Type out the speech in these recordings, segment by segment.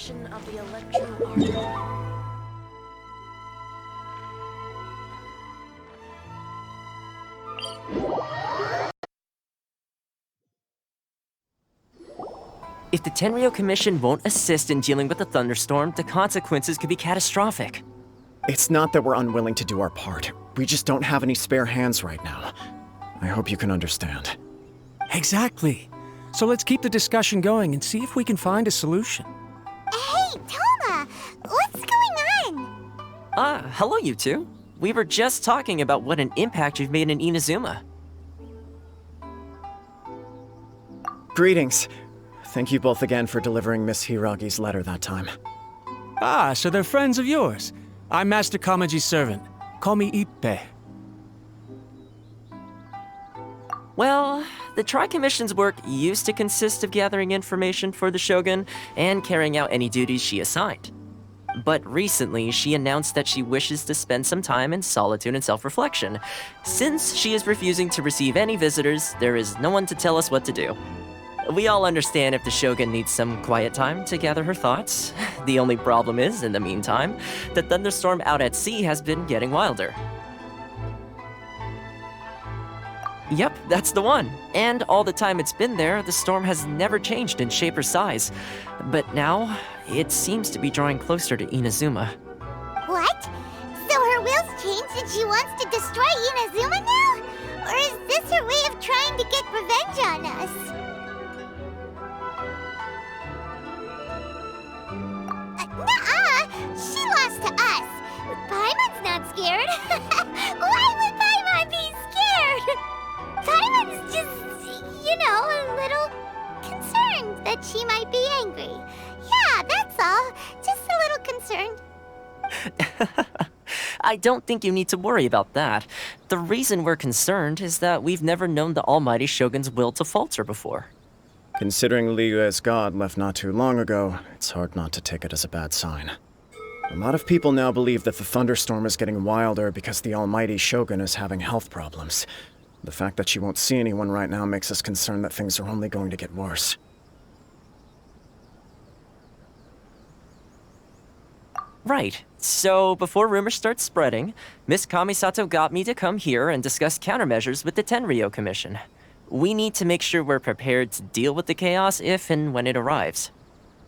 commission of the Archon. If the Tenryou Commission won't assist in dealing with the thunderstorm, the consequences could be catastrophic. It's not that we're unwilling to do our part. We just don't have any spare hands right now. I hope you can understand. Exactly. So let's keep the discussion going and see if we can find a solution. Hey, Toma! What's going on? Hello you two. We were just talking about what an impact you've made in Inazuma. Greetings. Thank you both again for delivering Miss Hiragi's letter that time. Ah, so they're friends of yours. I'm Master Kamaji's servant. Call me Ippe. Well, the Tri-Commission's work used to consist of gathering information for the Shogun and carrying out any duties she assigned. But recently, she announced that she wishes to spend some time in solitude and self-reflection. Since she is refusing to receive any visitors, there is no one to tell us what to do. We all understand if the Shogun needs some quiet time to gather her thoughts. The only problem is, in the meantime, the thunderstorm out at sea has been getting wilder. Yep, that's the one. And all the time it's been there, the storm has never changed in shape or size. But now, it seems to be drawing closer to Inazuma. What? So her will's changed and she wants to destroy Inazuma now? Or is this her way of trying to get revenge on us? She lost to us. Paimon's not scared. Why would Paimon be scared? Paimon's just, a little concerned that she might be angry. Yeah, that's all. Just a little concerned. I don't think you need to worry about that. The reason we're concerned is that we've never known the Almighty Shogun's will to falter before. Considering Liyue's god left not too long ago, it's hard not to take it as a bad sign. A lot of people now believe that the thunderstorm is getting wilder because the Almighty Shogun is having health problems. The fact that she won't see anyone right now makes us concerned that things are only going to get worse. Right. So, before rumors start spreading, Miss Kamisato got me to come here and discuss countermeasures with the Tenryou Commission. We need to make sure we're prepared to deal with the chaos if and when it arrives.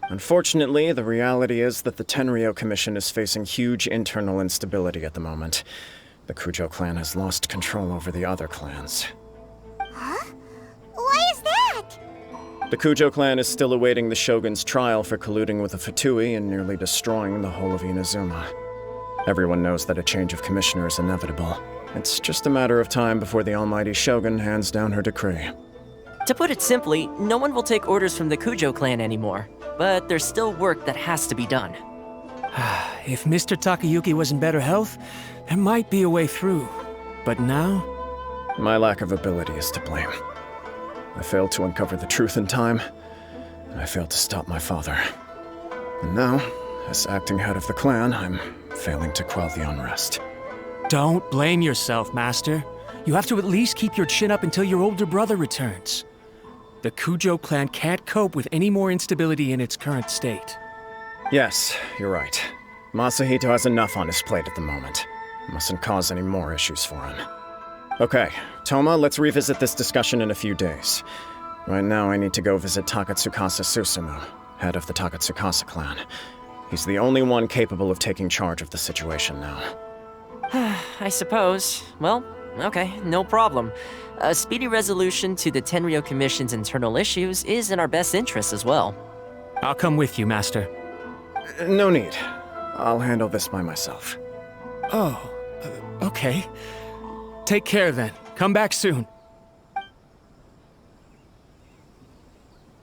Unfortunately, the reality is that the Tenryou Commission is facing huge internal instability at the moment. The Kujo clan has lost control over the other clans. Huh? Why is that? The Kujo clan is still awaiting the Shogun's trial for colluding with the Fatui and nearly destroying the whole of Inazuma. Everyone knows that a change of commissioner is inevitable. It's just a matter of time before the Almighty Shogun hands down her decree. To put it simply, no one will take orders from the Kujo clan anymore. But there's still work that has to be done. If Mr. Takayuki was in better health, there might be a way through. But now? My lack of ability is to blame. I failed to uncover the truth in time, and I failed to stop my father. And now, as acting head of the clan, I'm failing to quell the unrest. Don't blame yourself, Master. You have to at least keep your chin up until your older brother returns. The Kujo clan can't cope with any more instability in its current state. Yes, you're right. Masahito has enough on his plate at the moment. Mustn't cause any more issues for him. Okay, Toma, let's revisit this discussion in a few days. Right now I need to go visit Takatsukasa Susumu, head of the Takatsukasa clan. He's the only one capable of taking charge of the situation now. I suppose. Well, okay, no problem. A speedy resolution to the Tenryou Commission's internal issues is in our best interest as well. I'll come with you, Master. No need. I'll handle this by myself. Oh, okay. Take care then. Come back soon.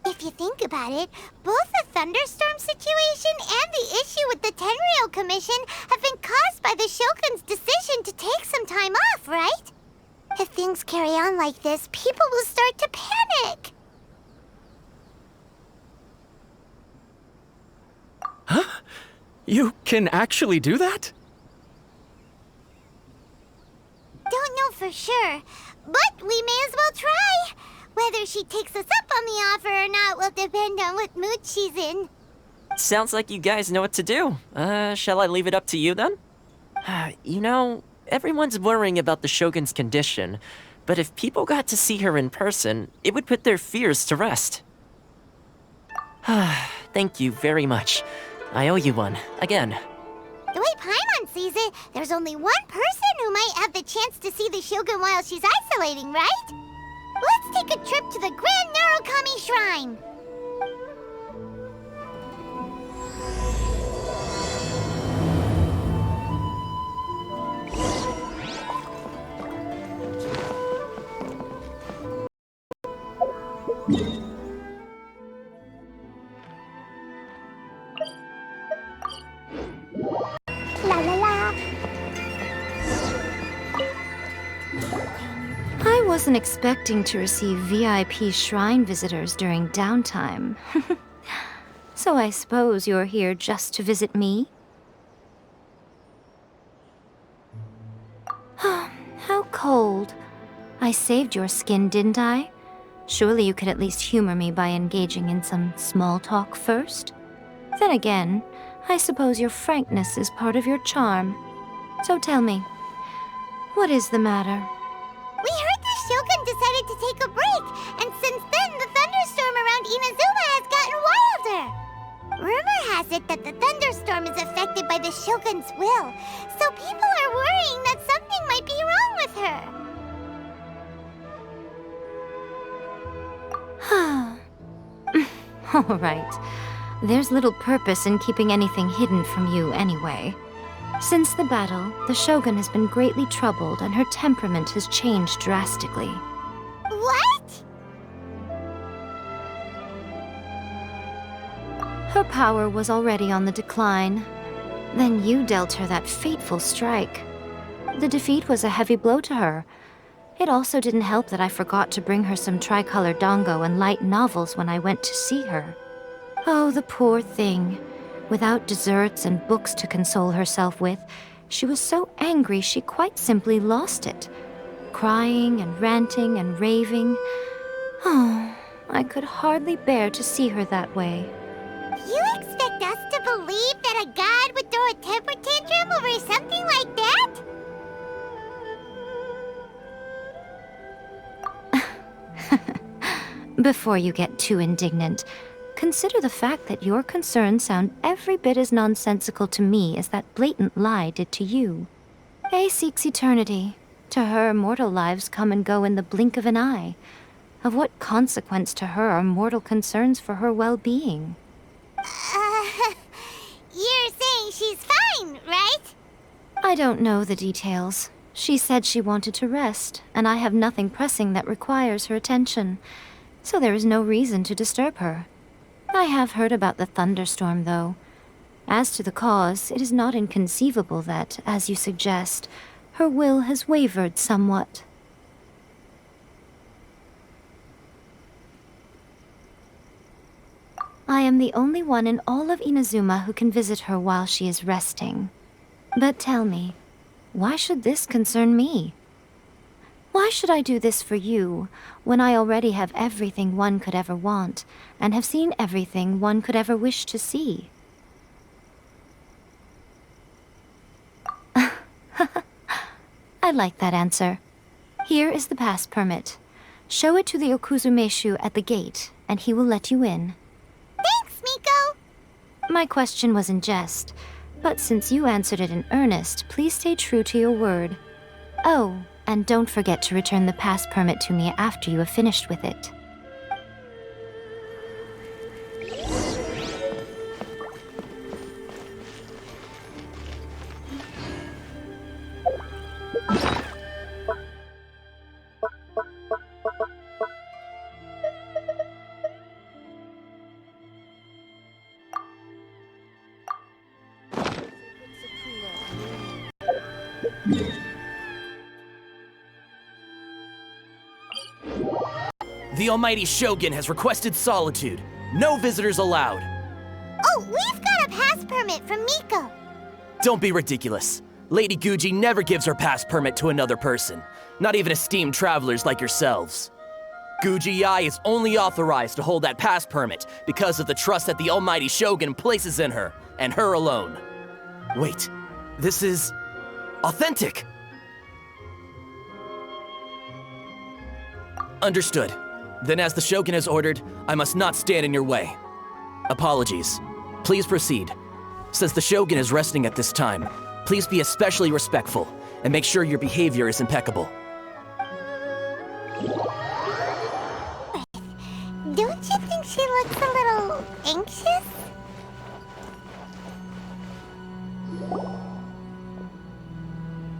If you think about it, both the thunderstorm situation and the issue with the Tenryou Commission have been caused by the Shogun's decision to take some time off, right? If things carry on like this, people will start to panic. Huh? You can actually do that? Don't know for sure, but we may as well try. Whether she takes us up on the offer or not will depend on what mood she's in. Sounds like you guys know what to do. Shall I leave it up to you then? You know, everyone's worrying about the Shogun's condition, but if people got to see her in person, it would put their fears to rest. Thank you very much. I owe you one, again. The way Paimon sees it, there's only one person who might have the chance to see the Shogun while she's isolating, right? Let's take a trip to the Grand Narukami Shrine! La la la. I wasn't expecting to receive VIP shrine visitors during downtime. So I suppose you're here just to visit me? How cold. I saved your skin, didn't I? Surely you could at least humor me by engaging in some small talk first? Then again, I suppose your frankness is part of your charm. So tell me, what is the matter? We heard the Shogun decided to take a break, and since then the thunderstorm around Inazuma has gotten wilder. Rumor has it that the thunderstorm is affected by the Shogun's will, so people are worrying that something might be wrong with her. All right. There's little purpose in keeping anything hidden from you anyway. Since the battle, the Shogun has been greatly troubled and her temperament has changed drastically. What? Her power was already on the decline. Then you dealt her that fateful strike. The defeat was a heavy blow to her. It also didn't help that I forgot to bring her some tricolor dango and light novels when I went to see her. Oh, the poor thing. Without desserts and books to console herself with, she was so angry she quite simply lost it. Crying and ranting and raving. Oh, I could hardly bear to see her that way. You expect us to believe that a god would throw a temper tantrum over something like that? Before you get too indignant, consider the fact that your concerns sound every bit as nonsensical to me as that blatant lie did to you. A seeks eternity. To her, mortal lives come and go in the blink of an eye. Of what consequence to her are mortal concerns for her well-being? You're saying she's fine, right? I don't know the details. She said she wanted to rest, and I have nothing pressing that requires her attention, so there is no reason to disturb her. I have heard about the thunderstorm, though. As to the cause, it is not inconceivable that, as you suggest, her will has wavered somewhat. I am the only one in all of Inazuma who can visit her while she is resting. But tell me, why should this concern me? Why should I do this for you, when I already have everything one could ever want, and have seen everything one could ever wish to see? I like that answer. Here is the pass permit. Show it to the Okuzumeshu at the gate, and he will let you in. Thanks, Miko! My question was in jest, but since you answered it in earnest, please stay true to your word. Oh, and don't forget to return the pass permit to me after you have finished with it. The almighty Shogun has requested solitude. No visitors allowed. Oh, we've got a pass permit from Miko. Don't be ridiculous. Lady Guji never gives her pass permit to another person, not even esteemed travelers like yourselves. Guji is only authorized to hold that pass permit because of the trust that the almighty Shogun places in her, and her alone. Wait, this is authentic. Understood. Then as the Shogun has ordered, I must not stand in your way. Apologies. Please proceed. Since the Shogun is resting at this time, please be especially respectful and make sure your behavior is impeccable. Don't you think she looks a little anxious?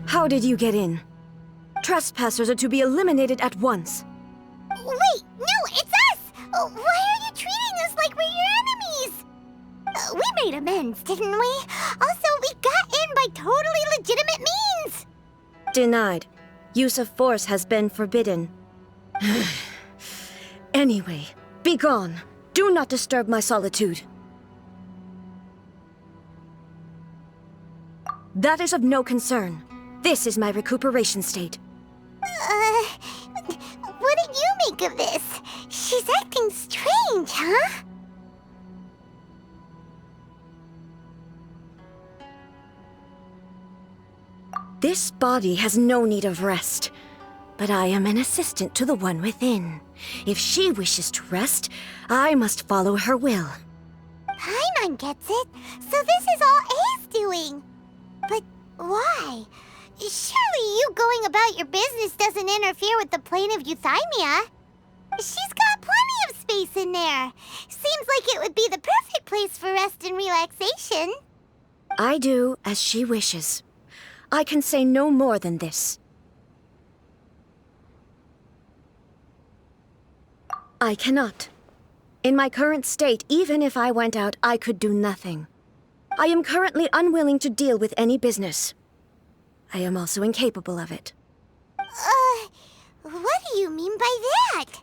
How did you get in? Trespassers are to be eliminated at once. Wait, no, it's us! Why are you treating us like we're your enemies? We made amends, didn't we? Also, we got in by totally legitimate means! Denied. Use of force has been forbidden. Anyway, be gone. Do not disturb my solitude. That is of no concern. This is my recuperation state. What did you make of this? She's acting strange, huh? This body has no need of rest, but I am an assistant to the one within. If she wishes to rest, I must follow her will. Paimon gets it, so this is all A's doing. But why? Surely you going about your business doesn't interfere with the plane of euthymia. She's got plenty of space in there. Seems like it would be the perfect place for rest and relaxation. I do as she wishes. I can say no more than this. I cannot. In my current state, even if I went out, I could do nothing. I am currently unwilling to deal with any business. I am also incapable of it. What do you mean by that?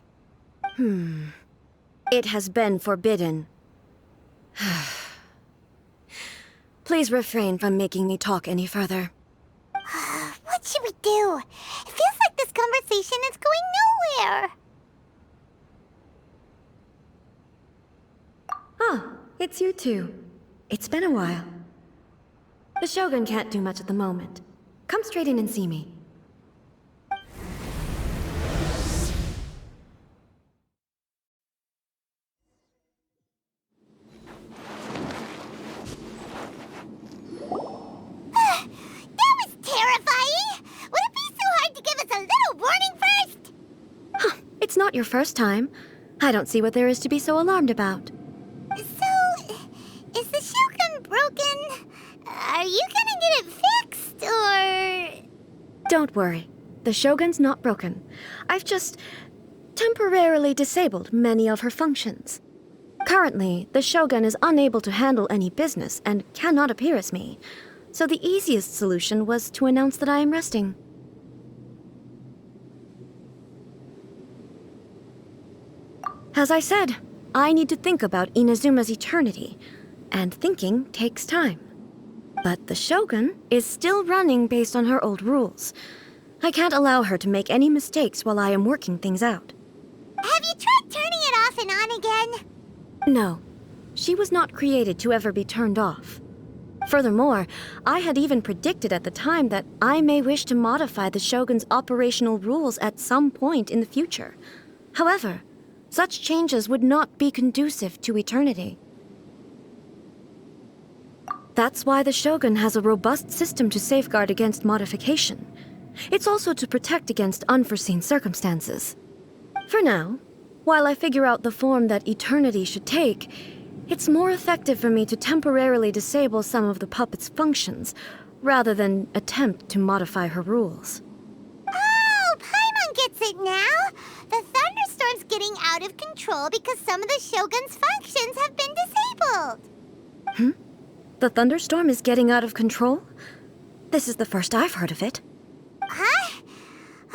It has been forbidden. Please refrain from making me talk any further. What should we do? It feels like this conversation is going nowhere. Ah, it's you two. It's been a while. The Shogun can't do much at the moment. Come straight in and see me. That was terrifying! Would it be so hard to give us a little warning first? It's not your first time. I don't see what there is to be so alarmed about. So, is the Shogun broken? Are you gonna get it fixed, or...? Don't worry. The Shogun's not broken. I've just temporarily disabled many of her functions. Currently, the Shogun is unable to handle any business and cannot appear as me. So the easiest solution was to announce that I am resting. As I said, I need to think about Inazuma's eternity, and thinking takes time. But the Shogun is still running based on her old rules. I can't allow her to make any mistakes while I am working things out. Have you tried turning it off and on again? No, she was not created to ever be turned off. Furthermore, I had even predicted at the time that I may wish to modify the Shogun's operational rules at some point in the future. However, such changes would not be conducive to eternity. That's why the Shogun has a robust system to safeguard against modification. It's also to protect against unforeseen circumstances. For now, while I figure out the form that eternity should take, it's more effective for me to temporarily disable some of the puppet's functions, rather than attempt to modify her rules. Oh, Paimon gets it now! The thunderstorm's getting out of control because some of the Shogun's functions have been disabled. The thunderstorm is getting out of control? This is the first I've heard of it. Huh?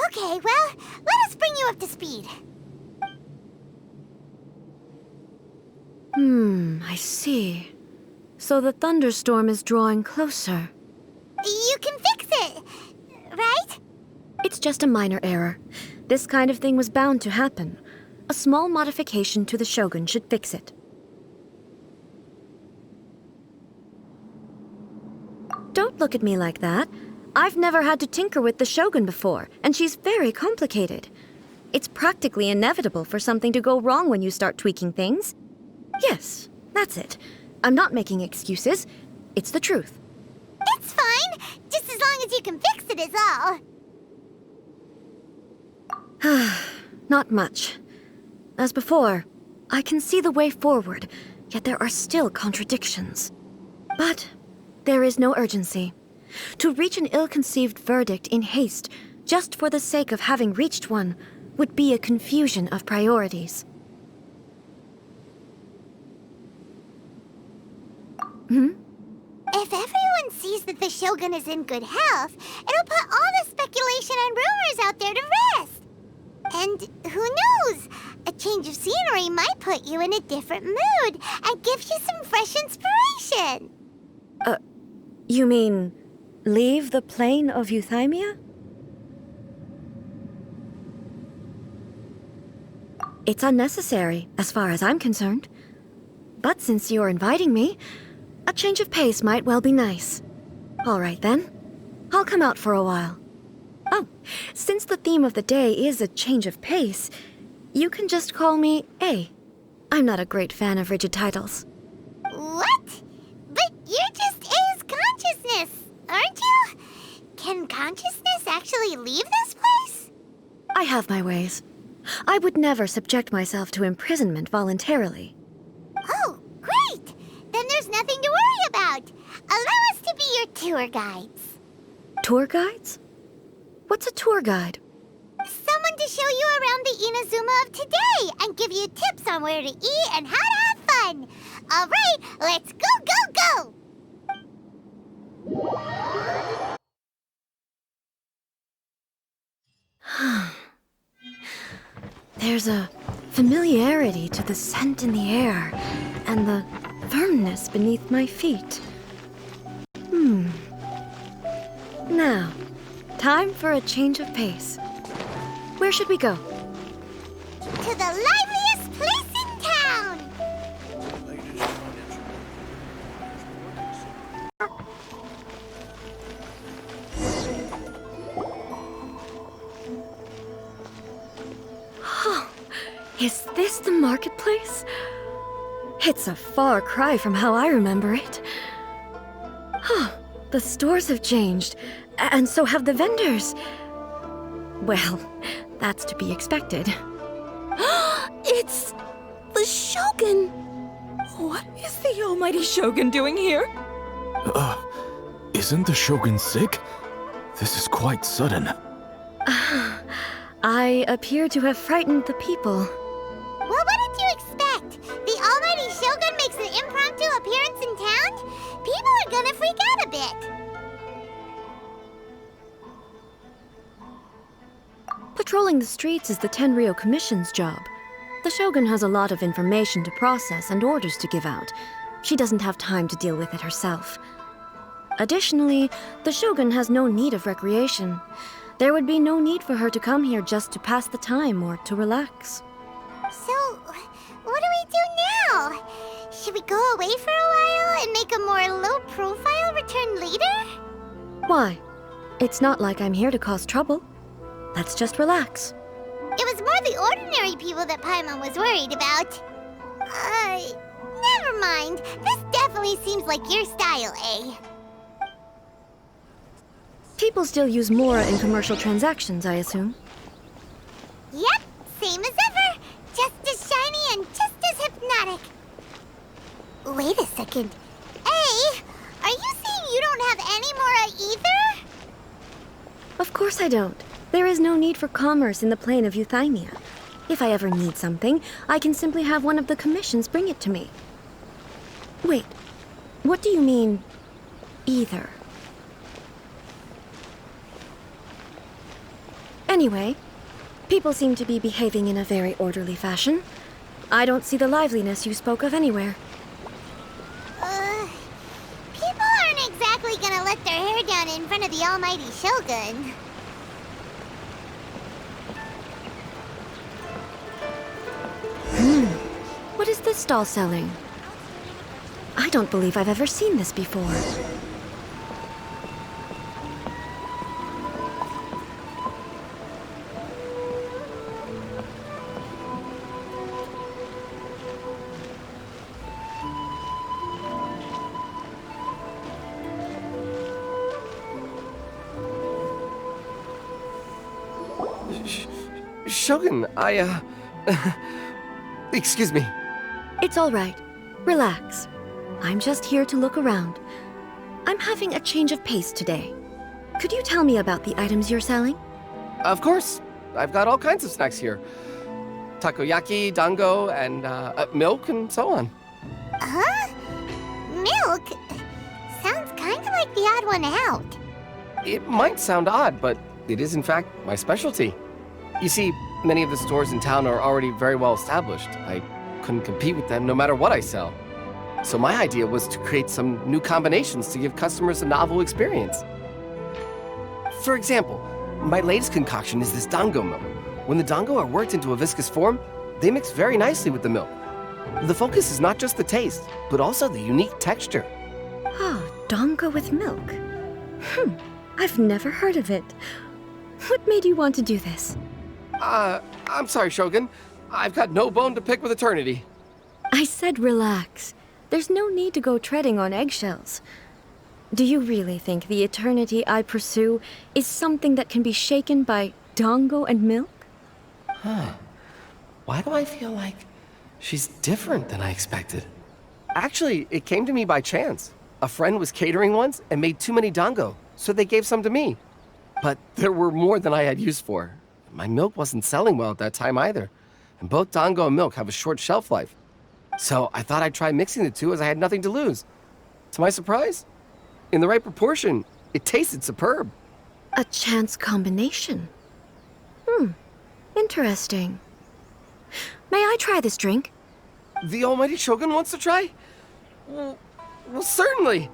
Okay, well, let us bring you up to speed. I see. So the thunderstorm is drawing closer. You can fix it, right? It's just a minor error. This kind of thing was bound to happen. A small modification to the Shogun should fix it. Don't look at me like that. I've never had to tinker with the Shogun before, and she's very complicated. It's practically inevitable for something to go wrong when you start tweaking things. Yes, that's it. I'm not making excuses. It's the truth. It's fine, just as long as you can fix it is all. Not much. As before, I can see the way forward, yet there are still contradictions. But there is no urgency. To reach an ill-conceived verdict in haste, just for the sake of having reached one, would be a confusion of priorities. If everyone sees that the Shogun is in good health, it'll put all the speculation and rumors out there to rest. And who knows? A change of scenery might put you in a different mood and give you some fresh inspiration. You mean, leave the plane of Euthymia? It's unnecessary, as far as I'm concerned. But since you're inviting me, a change of pace might well be nice. All right, then. I'll come out for a while. Oh, since the theme of the day is a change of pace, you can just call me A. I'm not a great fan of rigid titles. What? But you're just A's consciousness, aren't you? Can consciousness actually leave this place? I have my ways. I would never subject myself to imprisonment voluntarily. Oh, great! Then there's nothing to worry about. Allow us to be your tour guides. Tour guides? What's a tour guide? Someone to show you around the Inazuma of today and give you tips on where to eat and how to have fun. All right, let's go, go, go! There's a familiarity to the scent in the air and the firmness beneath my feet. Now, time for a change of pace. Where should we go? To the liveliest place in town! Is this the marketplace? It's a far cry from how I remember it. The stores have changed, and so have the vendors. Well, that's to be expected. It's the Shogun! What is the almighty Shogun doing here? Isn't the Shogun sick? This is quite sudden. I appear to have frightened the people. Well, what did you expect? The almighty Shogun makes an impromptu appearance in town? People are gonna freak out a bit. Patrolling the streets is the Tenryou Commission's job. The Shogun has a lot of information to process and orders to give out. She doesn't have time to deal with it herself. Additionally, the Shogun has no need of recreation. There would be no need for her to come here just to pass the time or to relax. So, what do we do now? Should we go away for a while and make a more low-profile return later? Why? It's not like I'm here to cause trouble. Let's just relax. It was more the ordinary people that Paimon was worried about. Never mind. This definitely seems like your style, eh? People still use Mora in commercial transactions, I assume. Yep, same as ever. Just as shiny and just as hypnotic. Wait a second. Hey, are you saying you don't have any Mora either? Of course I don't. There is no need for commerce in the plane of Euthymia. If I ever need something, I can simply have one of the commissions bring it to me. Wait, what do you mean, either? Anyway, people seem to be behaving in a very orderly fashion. I don't see the liveliness you spoke of anywhere. People aren't exactly gonna let their hair down in front of the almighty Shogun. this stall selling? I don't believe I've ever seen this before. Shogun, excuse me. It's all right. Relax. I'm just here to look around. I'm having a change of pace today. Could you tell me about the items you're selling? Of course. I've got all kinds of snacks here. Takoyaki, dango, and milk, and so on. Huh? Milk? Sounds kind of like the odd one out. It might sound odd, but it is in fact my specialty. You see, many of the stores in town are already very well established. I couldn't compete with them no matter what I sell. So my idea was to create some new combinations to give customers a novel experience. For example, my latest concoction is this dango milk. When the dango are worked into a viscous form, they mix very nicely with the milk. The focus is not just the taste, but also the unique texture. Oh, dango with milk. I've never heard of it. What made you want to do this? I'm sorry, Shogun. I've got no bone to pick with eternity. I said relax. There's no need to go treading on eggshells. Do you really think the eternity I pursue is something that can be shaken by dango and milk? Huh. Why do I feel like she's different than I expected? Actually, it came to me by chance. A friend was catering once and made too many dango, so they gave some to me. But there were more than I had use for. My milk wasn't selling well at that time either, and both dango and milk have a short shelf life. So I thought I'd try mixing the two as I had nothing to lose. To my surprise, in the right proportion, it tasted superb. A chance combination. Interesting. May I try this drink? The almighty Shogun wants to try? Well, certainly.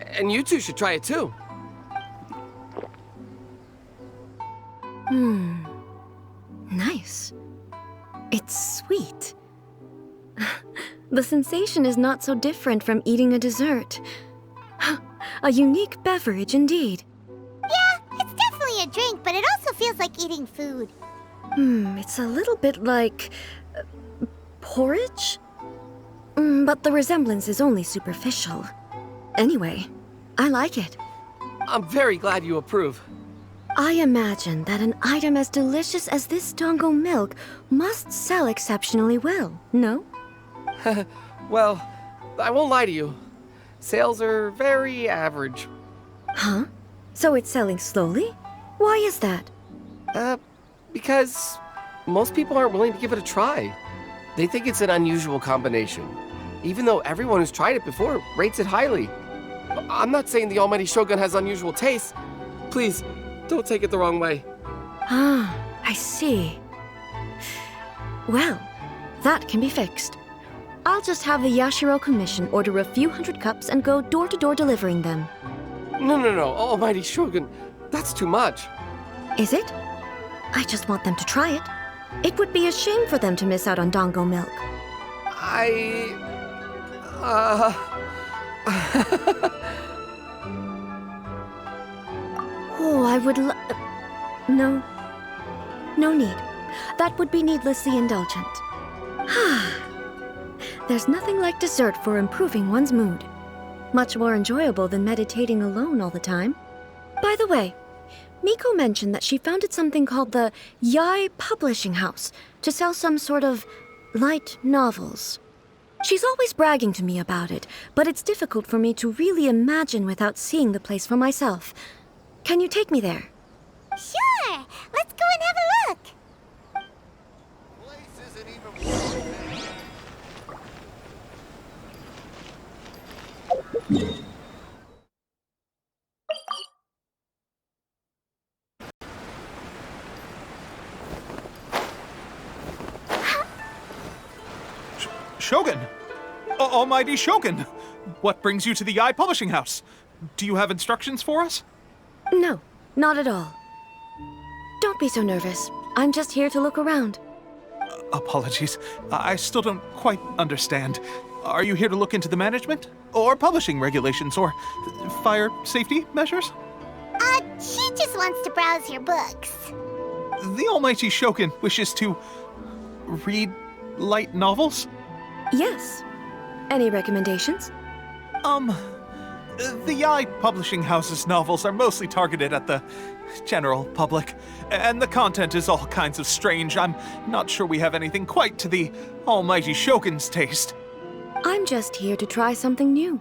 And you two should try it too. Nice. It's sweet. The sensation is not so different from eating a dessert. A unique beverage indeed. Yeah, it's definitely a drink, but it also feels like eating food. It's a little bit like porridge? But the resemblance is only superficial. Anyway, I like it. I'm very glad you approve. I imagine that an item as delicious as this dango milk must sell exceptionally well, no? Well, I won't lie to you. Sales are very average. Huh? So it's selling slowly? Why is that? Because most people aren't willing to give it a try. They think it's an unusual combination, even though everyone who's tried it before rates it highly. I'm not saying the almighty Shogun has unusual tastes. Please, don't take it the wrong way. Ah, I see. Well, that can be fixed. I'll just have the Yashiro Commission order a few hundred cups and go door-to-door delivering them. No, almighty Shogun, that's too much. Is it? I just want them to try it. It would be a shame for them to miss out on dango milk. Oh, I would No. No need. That would be needlessly indulgent. There's nothing like dessert for improving one's mood. Much more enjoyable than meditating alone all the time. By the way, Miko mentioned that she founded something called the Yai Publishing House to sell some sort of light novels. She's always bragging to me about it, but it's difficult for me to really imagine without seeing the place for myself. Can you take me there? Sure! Let's go and have a look! Shogun! Almighty Shogun! What brings you to the Yai Publishing House? Do you have instructions for us? No, not at all. Don't be so nervous. I'm just here to look around. Apologies. I still don't quite understand. Are you here to look into the management? Or publishing regulations? Or fire safety measures? She just wants to browse your books. The almighty Shogun wishes to read light novels? Yes. Any recommendations? The Yaoi publishing house's novels are mostly targeted at the general public, and the content is all kinds of strange. I'm not sure we have anything quite to the almighty Shogun's taste. I'm just here to try something new.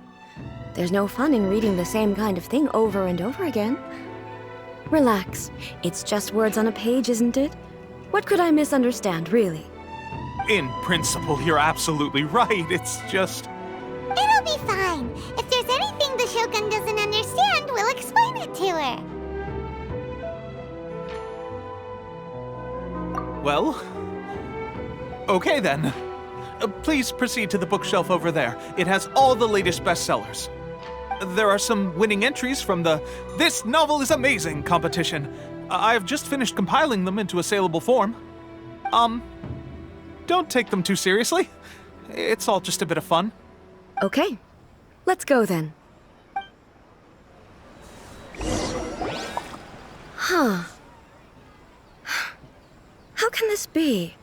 There's no fun in reading the same kind of thing over and over again. Relax. It's just words on a page, isn't it? What could I misunderstand, really? In principle, you're absolutely right. It's just... It'll be fine. If there's anything the Shogun doesn't understand, we'll explain it to her. Well... Okay then. Please proceed to the bookshelf over there. It has all the latest bestsellers. There are some winning entries from the This Novel is Amazing competition. I've just finished compiling them into a saleable form. Don't take them too seriously. It's all just a bit of fun. Okay. Let's go then. Huh. How can this be?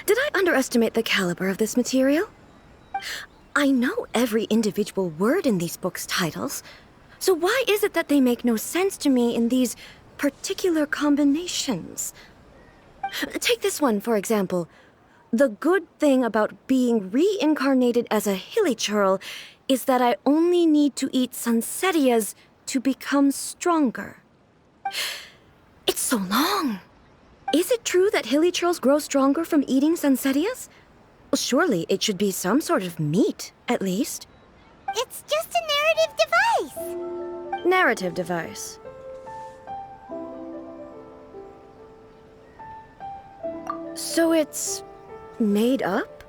Did I underestimate the caliber of this material? I know every individual word in these books' titles, so why is it that they make no sense to me in these particular combinations? Take this one, for example. The good thing about being reincarnated as a hilichurl is that I only need to eat sunsetias to become stronger. It's so long. Is it true that hilichurls grow stronger from eating sunsetias? Well, surely it should be some sort of meat, at least. It's just a narrative device. Narrative device. So it's made up?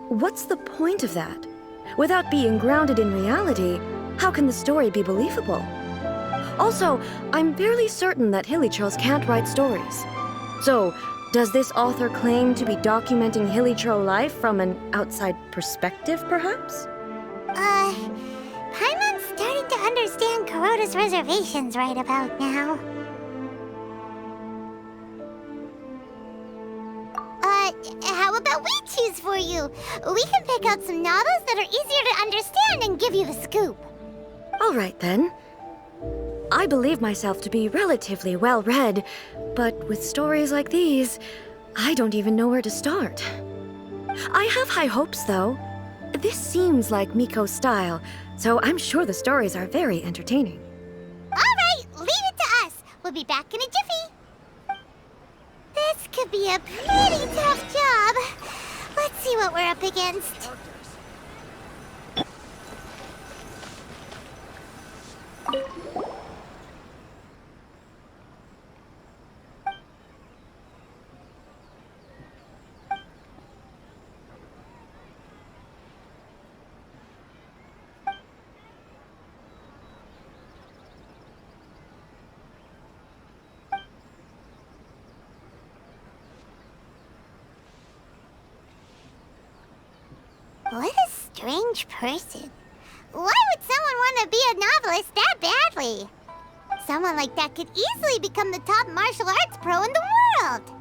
What's the point of that? Without being grounded in reality, how can the story be believable? Also, I'm fairly certain that hilichurls can't write stories. So, does this author claim to be documenting hilichurl life from an outside perspective, perhaps? Paimon's starting to understand Kuroda's reservations right about now. How about we choose for you? We can pick out some novels that are easier to understand and give you the scoop. All right, then. I believe myself to be relatively well-read, but with stories like these, I don't even know where to start. I have high hopes, though. This seems like Miko's style, so I'm sure the stories are very entertaining. All right, leave it to us. We'll be back in a jiffy. This could be a pretty tough job. Let's see what we're up against. What a strange person. Why would someone want to be a novelist that badly? Someone like that could easily become the top martial arts pro in the world.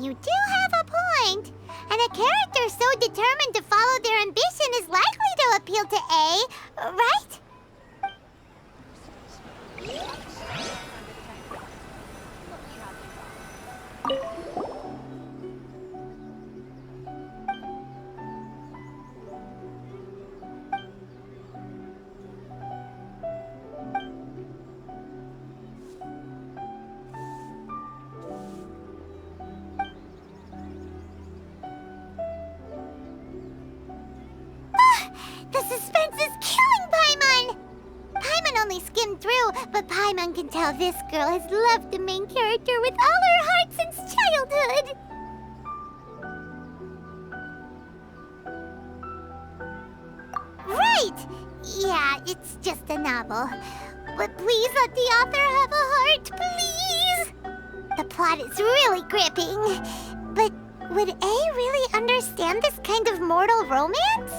You do have a point. And a character so determined to follow their ambition is likely to appeal to A, right? The suspense is killing Paimon! Paimon only skimmed through, but Paimon can tell this girl has loved the main character with all her heart since childhood. Right! Yeah, it's just a novel. But please let the author have a heart, please! The plot is really gripping. But would A really understand this kind of mortal romance?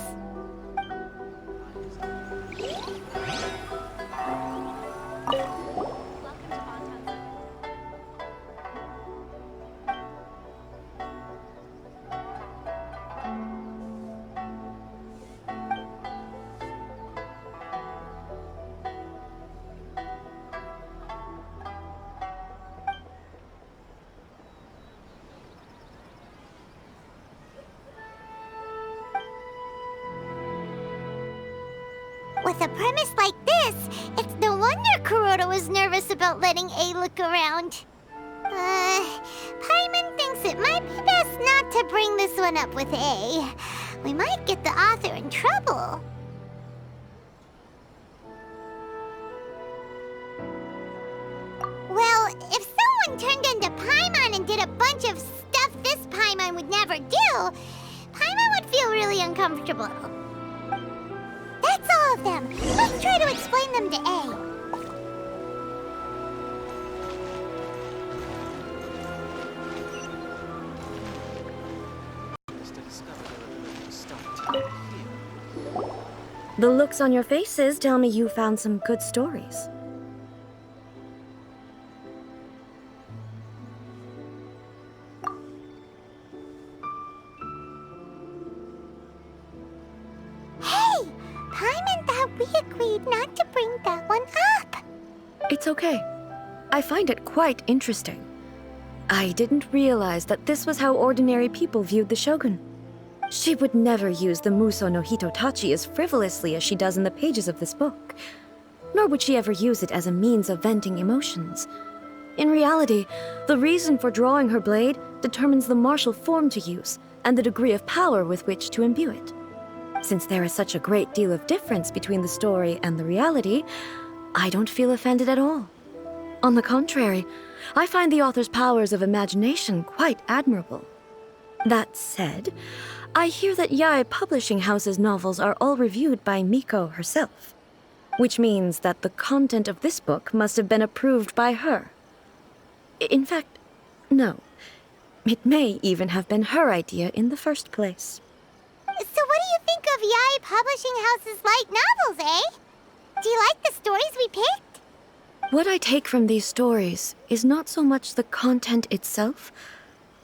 With a premise like this, it's no wonder Kuroda was nervous about letting A look around. Paimon thinks it might be best not to bring this one up with A. We might get the author in trouble. Well, if someone turned into Paimon and did a bunch of stuff this Paimon would never do, Paimon would feel really uncomfortable. That's all of them. Let's try to explain them to A. The looks on your faces tell me you found some good stories. Hey! Paimon thought we agreed not to bring that one up. It's okay. I find it quite interesting. I didn't realize that this was how ordinary people viewed the Shogun. She would never use the Muso no Hitotachi as frivolously as she does in the pages of this book. Nor would she ever use it as a means of venting emotions. In reality, the reason for drawing her blade determines the martial form to use and the degree of power with which to imbue it. Since there is such a great deal of difference between the story and the reality, I don't feel offended at all. On the contrary, I find the author's powers of imagination quite admirable. That said, I hear that Yae Publishing House's novels are all reviewed by Miko herself, which means that the content of this book must have been approved by her. In fact, no. It may even have been her idea in the first place. So what do you think of Yae Publishing House's light novels, eh? Do you like the stories we picked? What I take from these stories is not so much the content itself,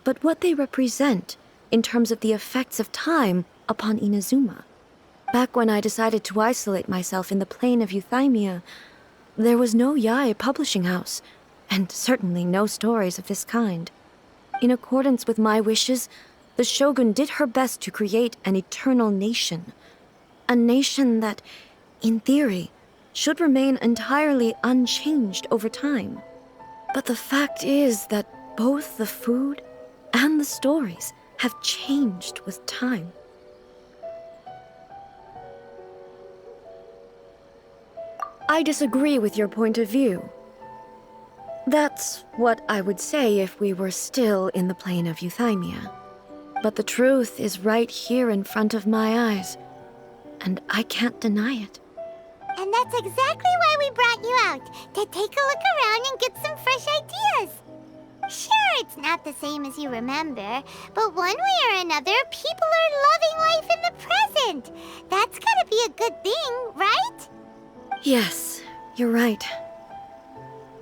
but what they represent in terms of the effects of time upon Inazuma. Back when I decided to isolate myself in the plain of Euthymia, there was no Yae Publishing House, and certainly no stories of this kind. In accordance with my wishes, the Shogun did her best to create an eternal nation. A nation that, in theory, should remain entirely unchanged over time. But the fact is that both the food and the stories have changed with time. I disagree with your point of view. That's what I would say if we were still in the plane of Euthymia. But the truth is right here in front of my eyes, and I can't deny it. And that's exactly why we brought you out, to take a look around and get some fresh ideas. Sure, it's not the same as you remember, but one way or another, people are loving life in the present. That's gotta be a good thing, right? Yes, you're right.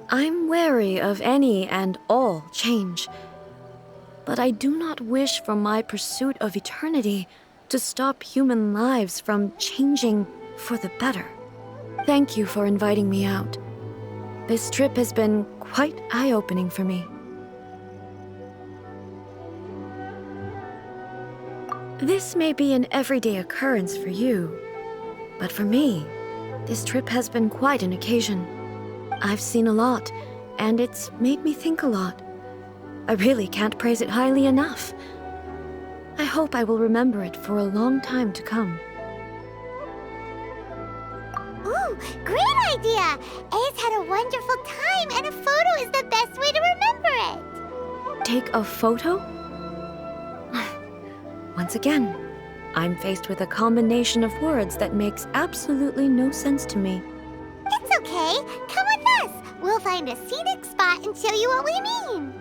I'm wary of any and all change, but I do not wish for my pursuit of eternity to stop human lives from changing for the better. Thank you for inviting me out. This trip has been quite eye-opening for me. This may be an everyday occurrence for you, but for me, this trip has been quite an occasion. I've seen a lot, and it's made me think a lot. I really can't praise it highly enough. I hope I will remember it for a long time to come. Ooh, great idea! A's had a wonderful time, and a photo is the best way to remember it. Take a photo? Once again, I'm faced with a combination of words that makes absolutely no sense to me. It's okay. Come with us. We'll find a scenic spot and show you what we mean.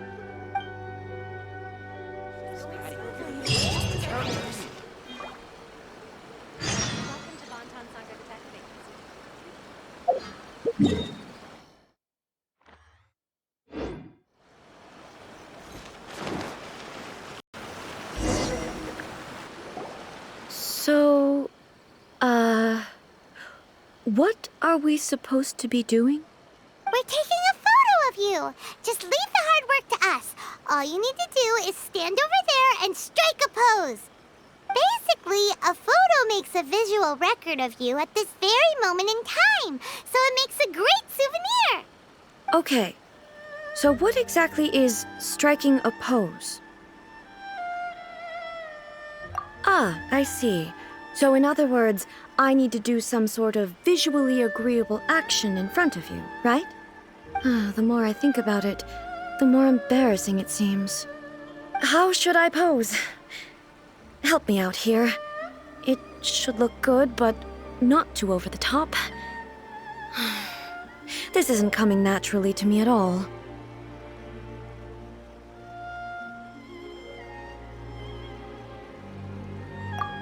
What are we supposed to be doing? We're taking a photo of you. Just leave the hard work to us. All you need to do is stand over there and strike a pose. Basically, a photo makes a visual record of you at this very moment in time, so it makes a great souvenir. Okay, so what exactly is striking a pose? Ah, I see. So in other words, I need to do some sort of visually agreeable action in front of you, right? The more I think about it, the more embarrassing it seems. How should I pose? Help me out here. It should look good, but not too over the top. This isn't coming naturally to me at all.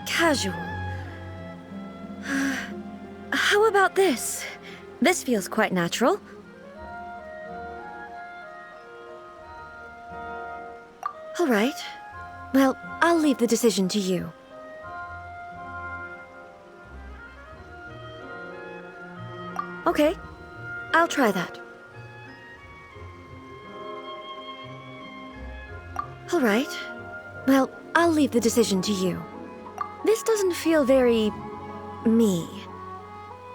Casual. How about this? This feels quite natural. All right. Well, I'll leave the decision to you. Okay, I'll try that. All right. Well, I'll leave the decision to you. This doesn't feel very... me.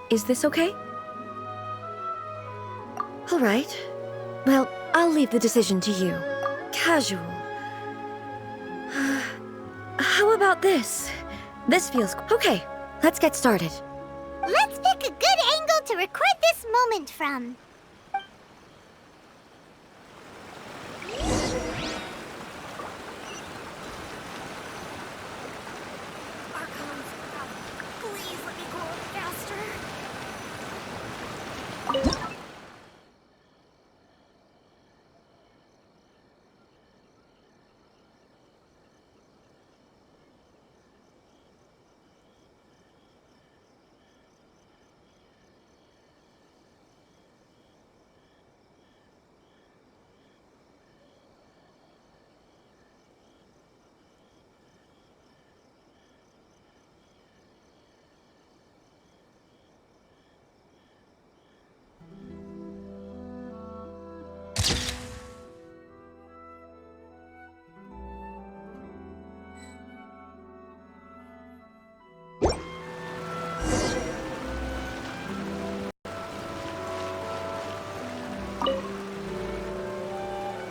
Is this okay? All right. Well, I'll leave the decision to you. Casual. How about this? This feels... Okay, let's get started. Let's pick a good angle to record this moment from. Archon, please let me go faster.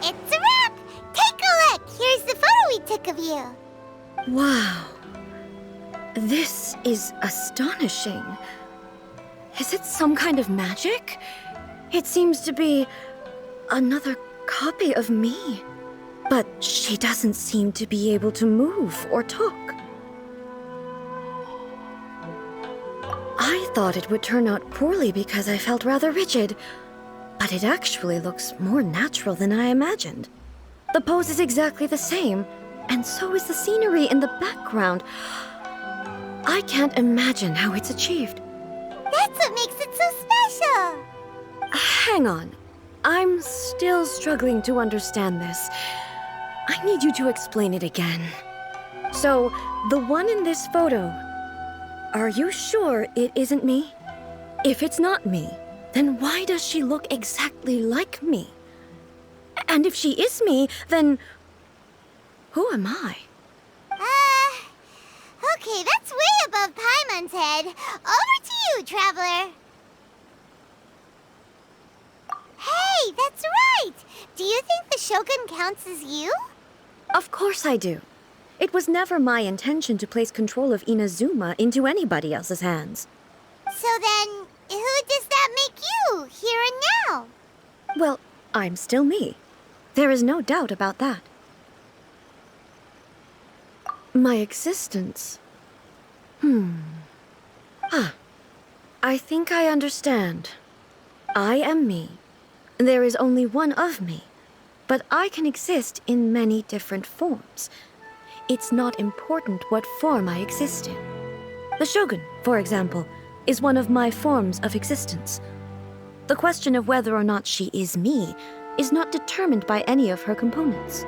It's a wrap! Take a look! Here's the photo we took of you. Wow. This is astonishing. Is it some kind of magic? It seems to be another copy of me. But she doesn't seem to be able to move or talk. I thought it would turn out poorly because I felt rather rigid, but it actually looks more natural than I imagined. The pose is exactly the same, and so is the scenery in the background. I can't imagine how it's achieved. That's what makes it so special. Hang on. I'm still struggling to understand this. I need you to explain it again. So, the one in this photo, are you sure it isn't me? If it's not me, then why does she look exactly like me? And if she is me, then who am I? Okay, that's way above Paimon's head. Over to you, Traveler. Hey, that's right! Do you think the Shogun counts as you? Of course I do. It was never my intention to place control of Inazuma into anybody else's hands. So then, who does that make you, here and now? Well, I'm still me. There is no doubt about that. My existence... I think I understand. I am me. There is only one of me, but I can exist in many different forms. It's not important what form I exist in. The Shogun, for example, is one of my forms of existence. The question of whether or not she is me is not determined by any of her components.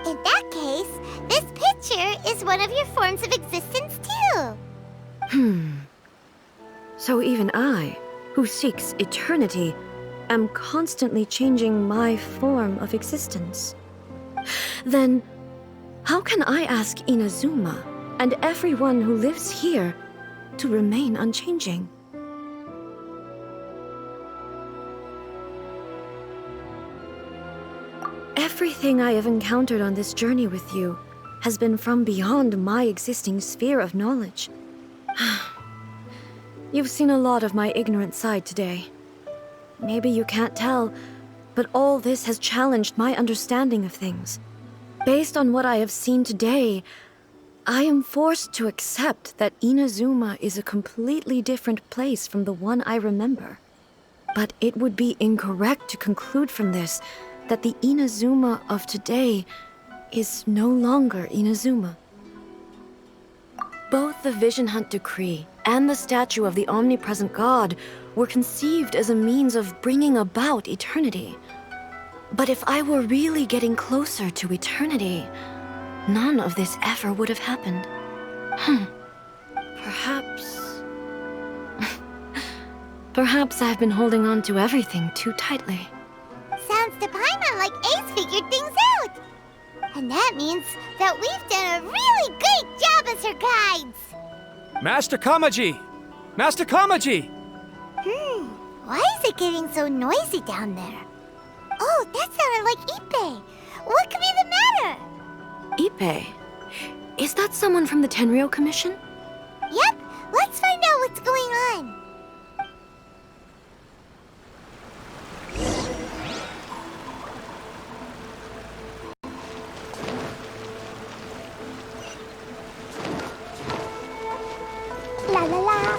In that case, this picture is one of your forms of existence too. So even I, who seeks eternity, am constantly changing my form of existence. Then, how can I ask Inazuma and everyone who lives here to remain unchanging? Everything I have encountered on this journey with you has been from beyond my existing sphere of knowledge. You've seen a lot of my ignorant side today. Maybe you can't tell, but all this has challenged my understanding of things. Based on what I have seen today, I am forced to accept that Inazuma is a completely different place from the one I remember. But it would be incorrect to conclude from this that the Inazuma of today is no longer Inazuma. Both the Vision Hunt Decree and the statue of the Omnipresent God were conceived as a means of bringing about eternity. But if I were really getting closer to eternity, none of this ever would have happened. Perhaps... Perhaps I've been holding on to everything too tightly. Sounds to Paimon like Ace figured things out. And that means that we've done a really great job as her guides. Master Kamaji! Master Kamaji! Why is it getting so noisy down there? Oh, that sounded like Ippei. What could be the matter? Ippei? Is that someone from the Tenryou Commission? Yep, let's find out what's going on. La la la.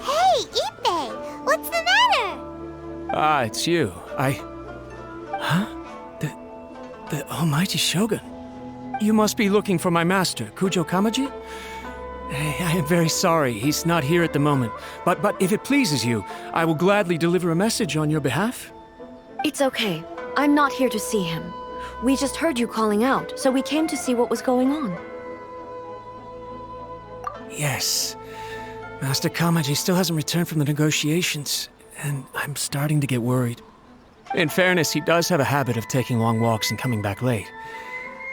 Hey, Ippei! What's the matter? Ah, it's you. Huh? The Almighty Shogun. You must be looking for my master, Kujo Kamaji? I am very sorry, he's not here at the moment. But if it pleases you, I will gladly deliver a message on your behalf. It's okay. I'm not here to see him. We just heard you calling out, so we came to see what was going on. Yes. Master Kamaji still hasn't returned from the negotiations, and I'm starting to get worried. In fairness, he does have a habit of taking long walks and coming back late.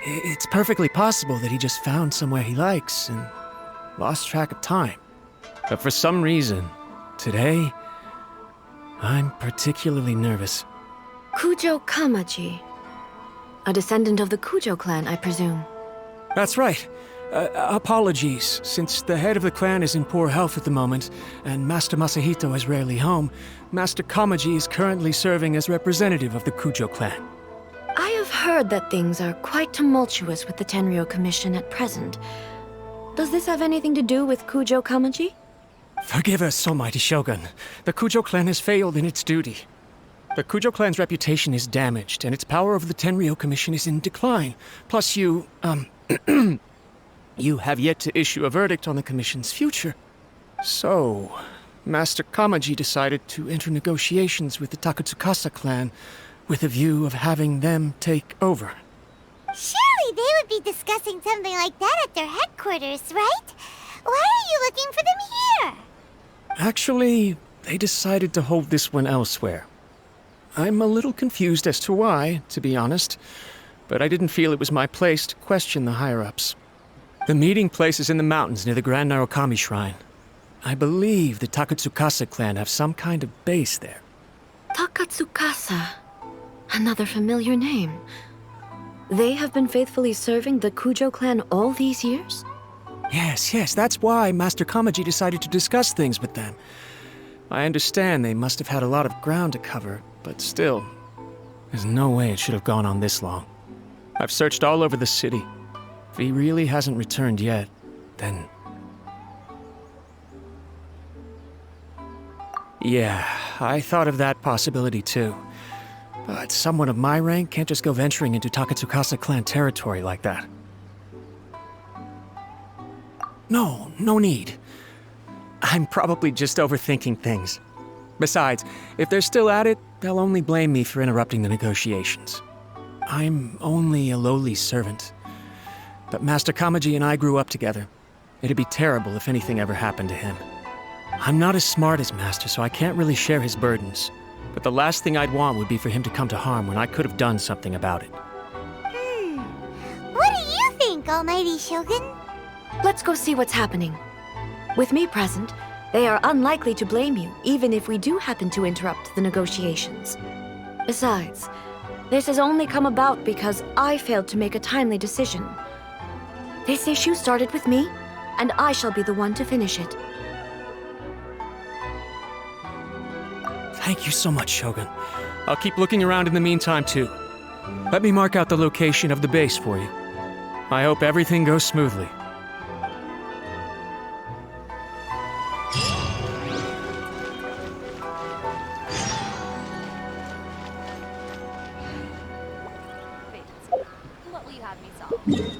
It's perfectly possible that he just found somewhere he likes and lost track of time. But for some reason, today, I'm particularly nervous. Kujo Kamaji. A descendant of the Kujo clan, I presume. That's right. Apologies, since the head of the clan is in poor health at the moment, and Master Masahito is rarely home, Master Kamaji is currently serving as representative of the Kujo clan. I have heard that things are quite tumultuous with the Tenryou Commission at present. Does this have anything to do with Kujo Kamaji? Forgive us, Almighty Shogun. The Kujo clan has failed in its duty. The Kujo clan's reputation is damaged, and its power over the Tenryou Commission is in decline. Plus you have yet to issue a verdict on the Commission's future. So, Master Kamaji decided to enter negotiations with the Takatsukasa clan with a view of having them take over. Surely they would be discussing something like that at their headquarters, right? Why are you looking for them here? Actually, they decided to hold this one elsewhere. I'm a little confused as to why, to be honest, but I didn't feel it was my place to question the higher-ups. The meeting place is in the mountains near the Grand Narukami Shrine. I believe the Takatsukasa clan have some kind of base there. Takatsukasa. Another familiar name. They have been faithfully serving the Kujo clan all these years? Yes, that's why Master Kamaji decided to discuss things with them. I understand they must have had a lot of ground to cover, but still, there's no way it should have gone on this long. I've searched all over the city. If he really hasn't returned yet, then... Yeah, I thought of that possibility too. But someone of my rank can't just go venturing into Takatsukasa clan territory like that. No need. I'm probably just overthinking things. Besides, if they're still at it, they'll only blame me for interrupting the negotiations. I'm only a lowly servant. but Master Kamaji and I grew up together. It'd be terrible if anything ever happened to him. I'm not as smart as Master, so I can't really share his burdens. But the last thing I'd want would be for him to come to harm when I could have done something about it. What do you think, Almighty Shogun? Let's go see what's happening. With me present, they are unlikely to blame you, even if we do happen to interrupt the negotiations. Besides, this has only come about because I failed to make a timely decision. This issue started with me, and I shall be the one to finish it. Thank you so much, Shogun. I'll keep looking around in the meantime, too. Let me mark out the location of the base for you. I hope everything goes smoothly. What will you have me solve?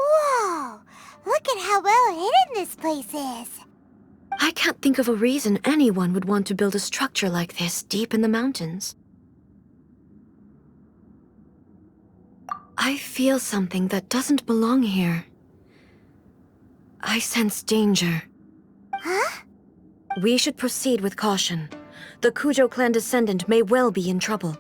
Whoa! Look at how well hidden this place is. I can't think of a reason anyone would want to build a structure like this deep in the mountains. I feel something that doesn't belong here. I sense danger. Huh? We should proceed with caution. The Kujo clan descendant may well be in trouble.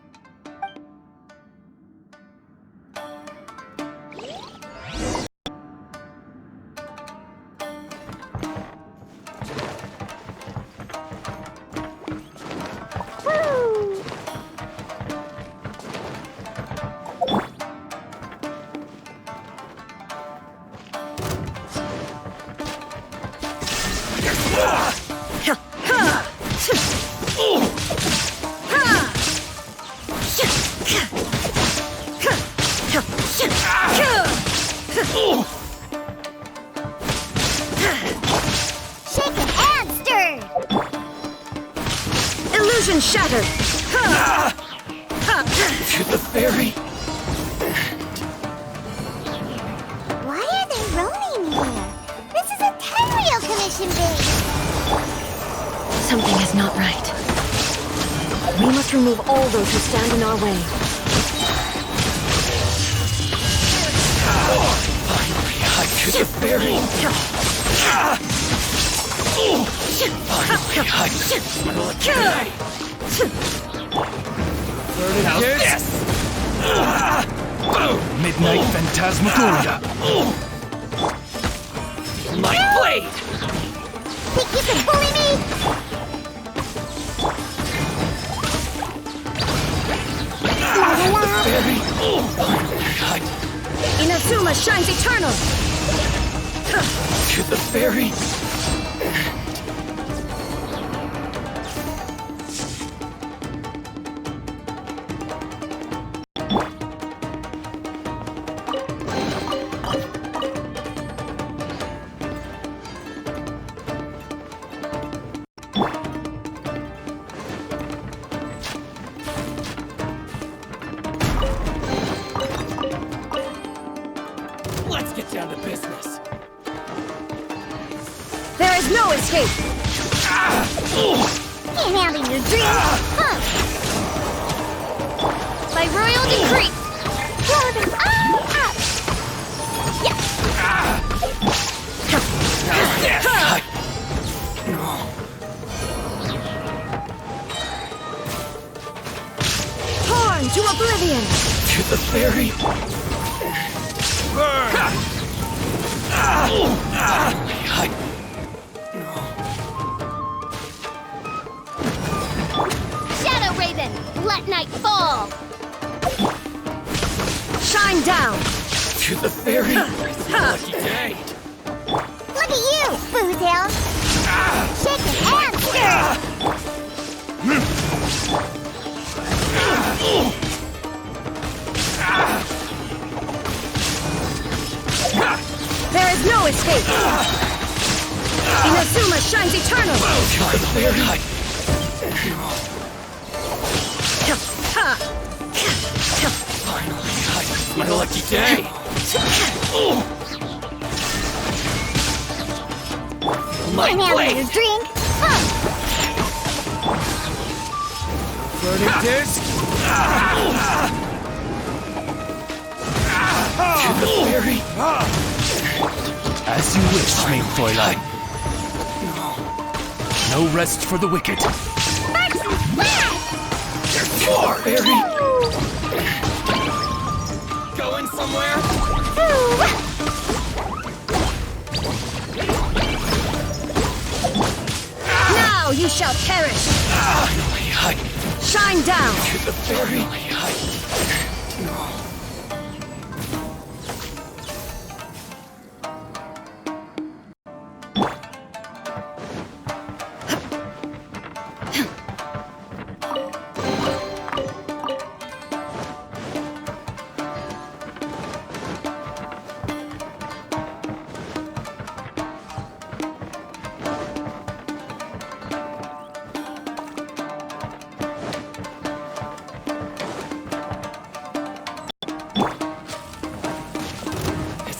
Shaken and stirred. Illusion shattered! To the ferry! Why are they roaming here? This is a Tenryou commission base. Something is not right. We must remove all those who stand in our way. To the ferry! Midnight Phantasmagoria. My blade! Think you can bully me? La la la. Inazuma shines eternal! To the ferry! Let's get down to business. There is no escape! Can't handle your dreams. Huh. By royal decree. Blow them all up. Torn to oblivion! To the ferry! Raven, let night fall! Shine down! To the fairy! It's my lucky day! Look at you, Bootown! Shaking and stirred! There is no escape! Inazuma shines eternal! Finally, it's my lucky day! My Can I have blade! your drink? Burning disc! To the fairy! As you wish, main Fräulein. No rest for the wicked. There's more, fairy! Going somewhere? Now you shall perish! Shine down! To the fairy!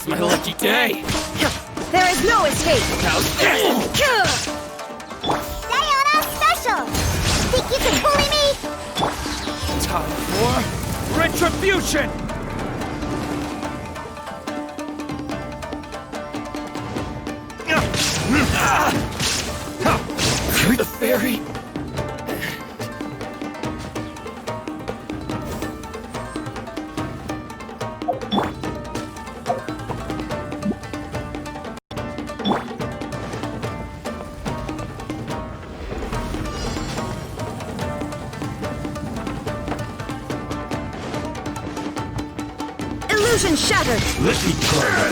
My lucky day! There is no escape! How's this? Diana special! Think you can bully me? Time for retribution! The fairy! Illusion shattered! Let me try that.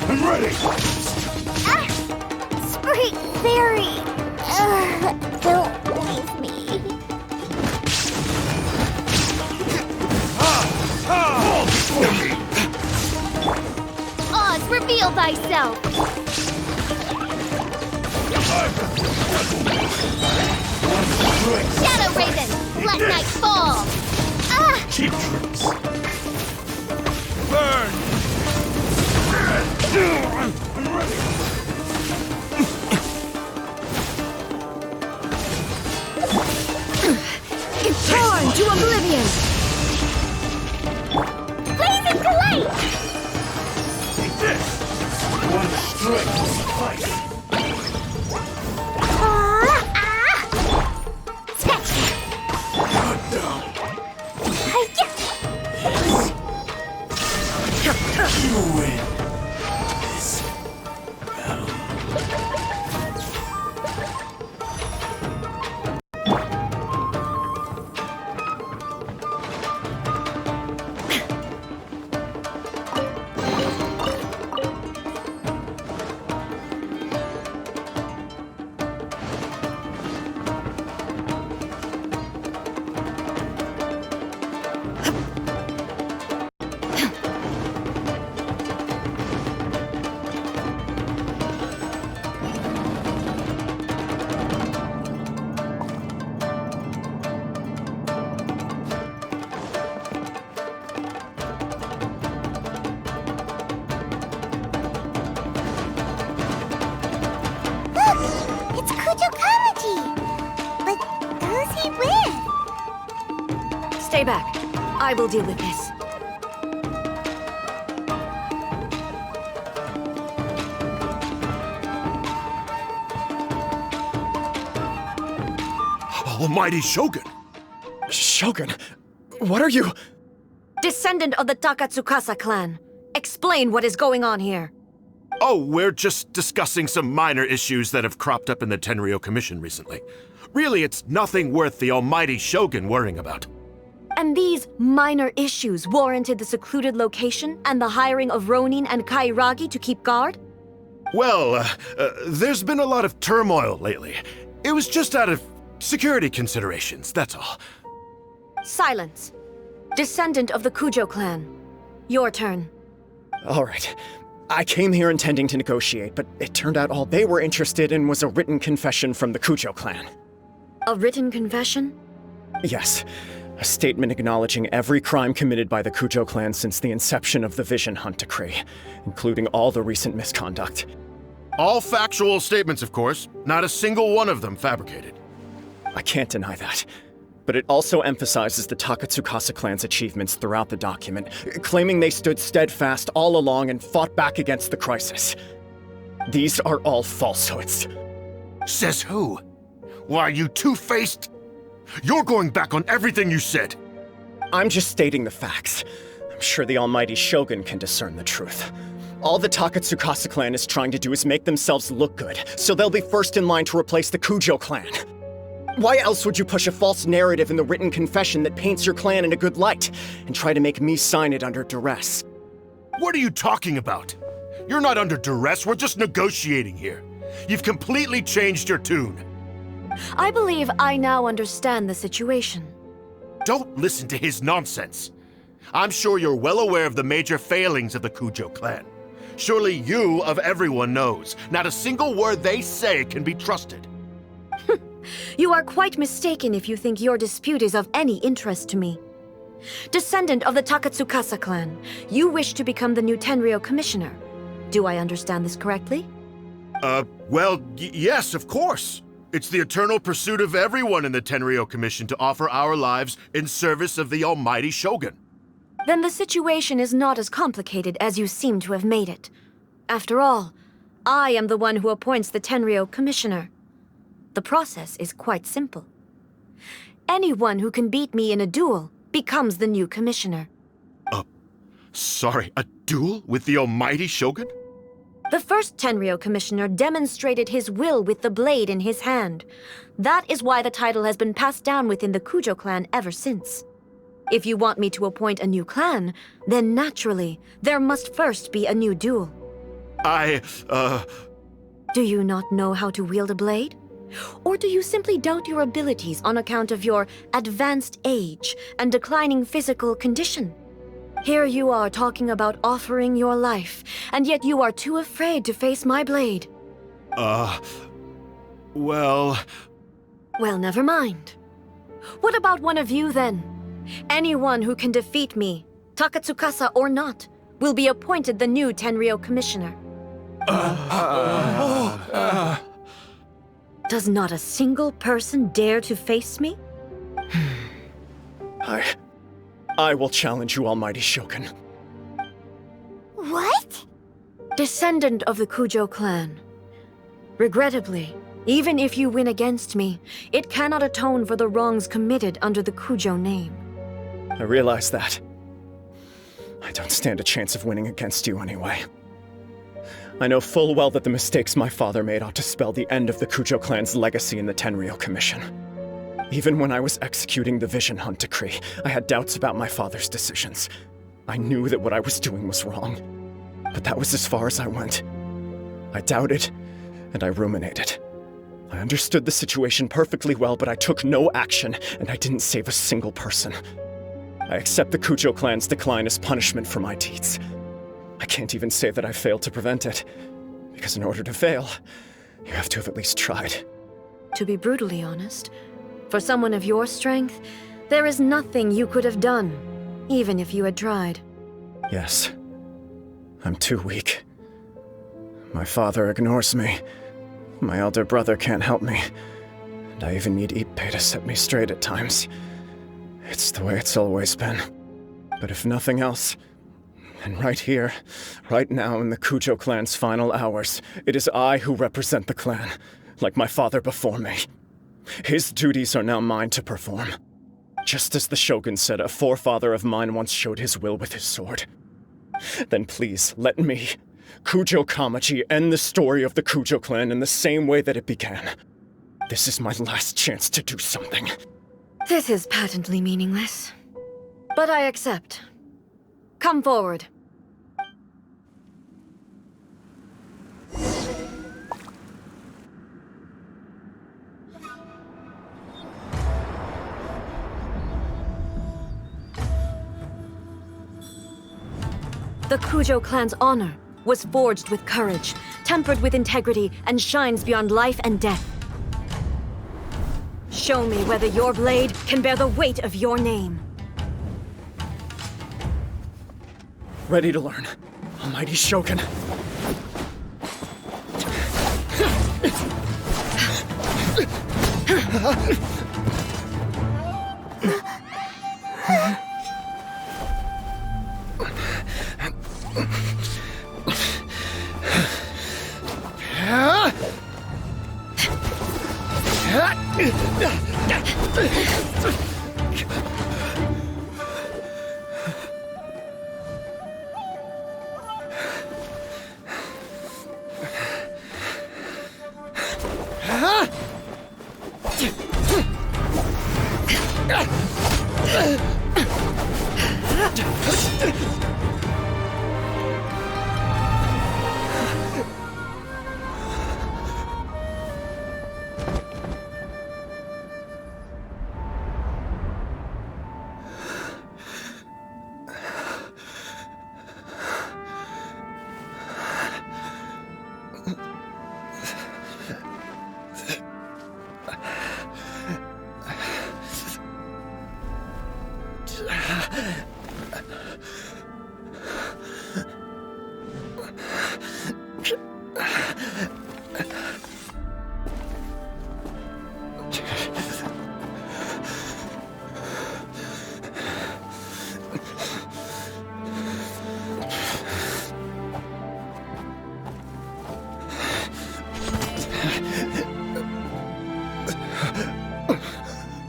I'm ready. Spring Fairy! Don't leave me. Oz, reveal thyself! Shadow Raven, let night fall! Cheap tricks. Burn! I'm ready. Torn to oblivion! Blazing light! Take this. One strike will suffice. Cut down. You win this battle. Stay back. I will deal with this. Almighty Shogun! Shogun, what are you? Descendant of the Takatsukasa clan. Explain what is going on here. Oh, we're just discussing some minor issues that have cropped up in the Tenryou Commission recently. Really, it's nothing worth the almighty Shogun worrying about. And these minor issues warranted the secluded location and the hiring of Ronin and Kairagi to keep guard? Well, there's been a lot of turmoil lately. It was just out of security considerations, that's all. Silence. Descendant of the Kujo clan. Your turn. All right. I came here intending to negotiate, but it turned out all they were interested in was a written confession from the Kujo clan. A written confession? Yes. A statement acknowledging every crime committed by the Kujo clan since the inception of the Vision Hunt Decree, including all the recent misconduct. All factual statements, of course. Not a single one of them fabricated. I can't deny that. But it also emphasizes the Takatsukasa clan's achievements throughout the document, claiming they stood steadfast all along and fought back against the crisis. These are all falsehoods. Says who? Why, are you two-faced? You're going back on everything you said. I'm just stating the facts. I'm sure the almighty Shogun can discern the truth. All the Takatsukasa clan is trying to do is make themselves look good, so they'll be first in line to replace the Kujo clan. Why else would you push a false narrative in the written confession that paints your clan in a good light, and try to make me sign it under duress? What are you talking about? You're not under duress, we're just negotiating here. You've completely changed your tune. I believe I now understand the situation. Don't listen to his nonsense. I'm sure you're well aware of the major failings of the Kujo clan. Surely you, of everyone, knows. Not a single word they say can be trusted. You are quite mistaken if you think your dispute is of any interest to me. Descendant of the Takatsukasa clan, you wish to become the new Tenryou commissioner. Do I understand this correctly? Well, yes, of course. It's the eternal pursuit of everyone in the Tenryou Commission to offer our lives in service of the almighty Shogun. Then the situation is not as complicated as you seem to have made it. After all, I am the one who appoints the Tenryou commissioner. The process is quite simple. Anyone who can beat me in a duel becomes the new commissioner. Sorry, a duel with the almighty Shogun? The first Tenryou commissioner demonstrated his will with the blade in his hand. That is why the title has been passed down within the Kujo clan ever since. If you want me to appoint a new clan, then naturally, there must first be a new duel. Do you not know how to wield a blade? Or do you simply doubt your abilities on account of your advanced age and declining physical condition? Here you are talking about offering your life, and yet you are too afraid to face my blade. Well, never mind. What about one of you, then? Anyone who can defeat me, Takatsukasa or not, will be appointed the new Tenryou commissioner. Does not a single person dare to face me? I will challenge you, almighty Shogun. What? Descendant of the Kujo clan. Regrettably, even if you win against me, it cannot atone for the wrongs committed under the Kujo name. I realize that. I don't stand a chance of winning against you anyway. I know full well that the mistakes my father made ought to spell the end of the Kujo clan's legacy in the Tenryou Commission. Even when I was executing the Vision Hunt Decree, I had doubts about my father's decisions. I knew that what I was doing was wrong. But that was as far as I went. I doubted, and I ruminated. I understood the situation perfectly well, but I took no action, and I didn't save a single person. I accept the Kujo clan's decline as punishment for my deeds. I can't even say that I failed to prevent it, because in order to fail, you have to have at least tried. To be brutally honest, for someone of your strength, there is nothing you could have done, even if you had tried. Yes. I'm too weak. My father ignores me. My elder brother can't help me. And I even need Ippei to set me straight at times. It's the way it's always been. But if nothing else, then right here, right now in the Kujo clan's final hours, it is I who represent the clan, like my father before me. His duties are now mine to perform. Just as the Shogun said a forefather of mine once showed his will with his sword. Then please, let me, Kujo Kamaji end the story of the Kujo clan in the same way that it began. This is my last chance to do something. This is patently meaningless. But I accept. Come forward. The Kujo clan's honor was forged with courage, tempered with integrity, and shines beyond life and death. Show me whether your blade can bear the weight of your name. Ready to learn. Almighty Shogun.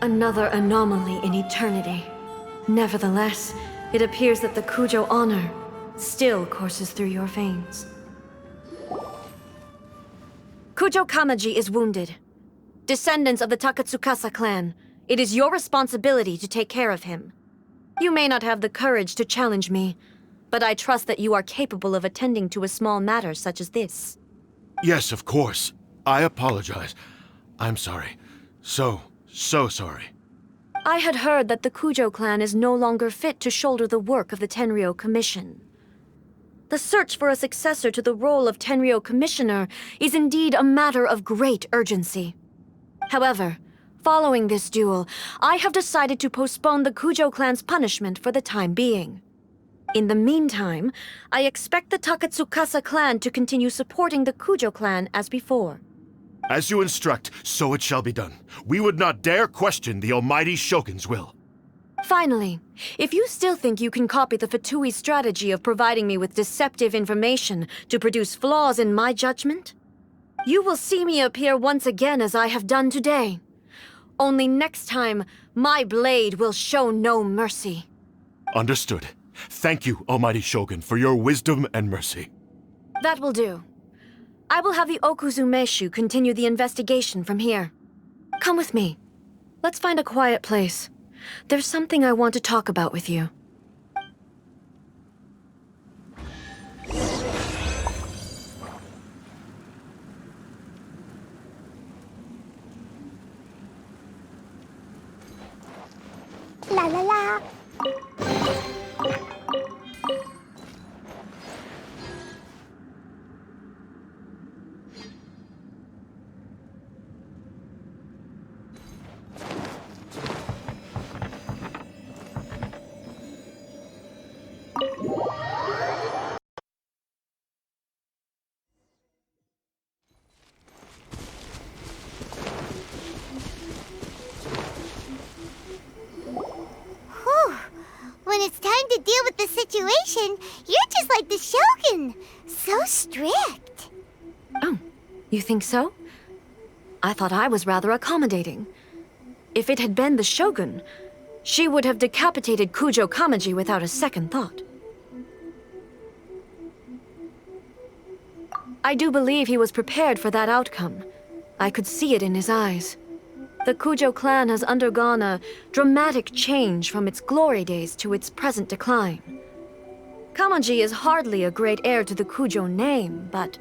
Another anomaly in eternity. Nevertheless, it appears that the Kujo honor still courses through your veins. Kujo Kamaji is wounded. Descendants of the Takatsukasa clan, it is your responsibility to take care of him. You may not have the courage to challenge me, but I trust that you are capable of attending to a small matter such as this. Yes, of course. I apologize. I'm sorry. So sorry. I had heard that the Kujo clan is no longer fit to shoulder the work of the Tenryou Commission. The search for a successor to the role of Tenryou Commissioner is indeed a matter of great urgency. However, following this duel, I have decided to postpone the Kujo clan's punishment for the time being. In the meantime, I expect the Takatsukasa clan to continue supporting the Kujo clan as before. As you instruct, so it shall be done. We would not dare question the Almighty Shogun's will. Finally, if you still think you can copy the Fatui's strategy of providing me with deceptive information to produce flaws in my judgment, you will see me appear once again as I have done today. Only next time, my blade will show no mercy. Understood. Thank you, Almighty Shogun, for your wisdom and mercy. That will do. I will have the Okuzumeshu continue the investigation from here. Come with me. Let's find a quiet place. There's something I want to talk about with you. La la la. When it's time to deal with the situation, you're just like the Shogun. So strict. Oh, you think so? I thought I was rather accommodating. If it had been the Shogun, she would have decapitated Kujo Kamaji without a second thought. I do believe he was prepared for that outcome. I could see it in his eyes. The Kujo clan has undergone a dramatic change from its glory days to its present decline. Kamaji is hardly a great heir to the Kujo name, but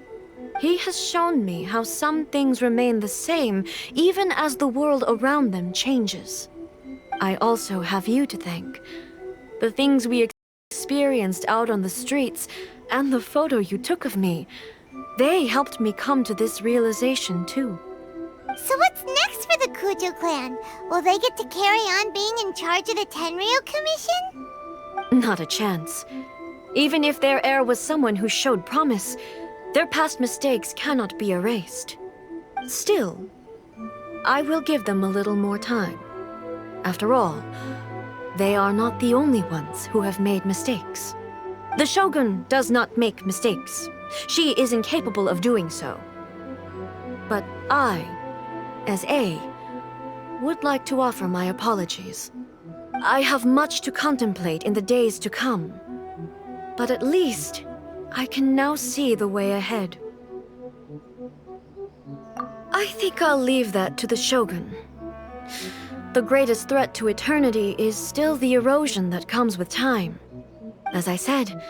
he has shown me how some things remain the same even as the world around them changes. I also have you to thank. The things we experienced out on the streets and the photo you took of me, they helped me come to this realization too. So what's next for the Kujo clan? Will they get to carry on being in charge of the Tenryou Commission? Not a chance. Even if their heir was someone who showed promise, their past mistakes cannot be erased. Still, I will give them a little more time. After all, they are not the only ones who have made mistakes. The Shogun does not make mistakes. She is incapable of doing so. But I, as A, would like to offer my apologies. I have much to contemplate in the days to come. But at least, I can now see the way ahead. I think I'll leave that to the Shogun. The greatest threat to eternity is still the erosion that comes with time. As I said,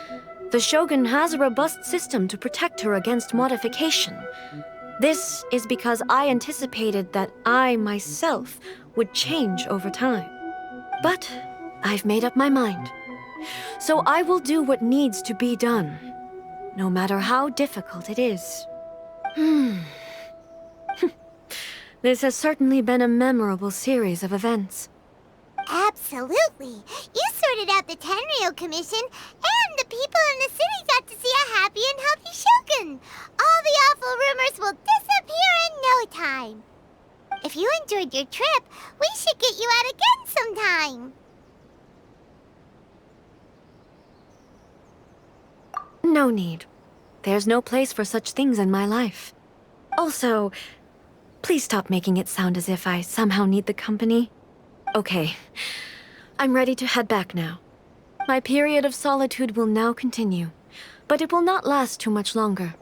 the Shogun has a robust system to protect her against modification. This is because I anticipated that I myself would change over time. But I've made up my mind. So I will do what needs to be done, no matter how difficult it is. This has certainly been a memorable series of events. Absolutely. You sorted out the Tenryou Commission, and the people in the city got to see a happy and healthy Shogun. All the awful rumors will disappear in no time. If you enjoyed your trip, we should get you out again sometime. No need. There's no place for such things in my life. Also, please stop making it sound as if I somehow need the company. Okay, I'm ready to head back now. My period of solitude will now continue, but it will not last too much longer.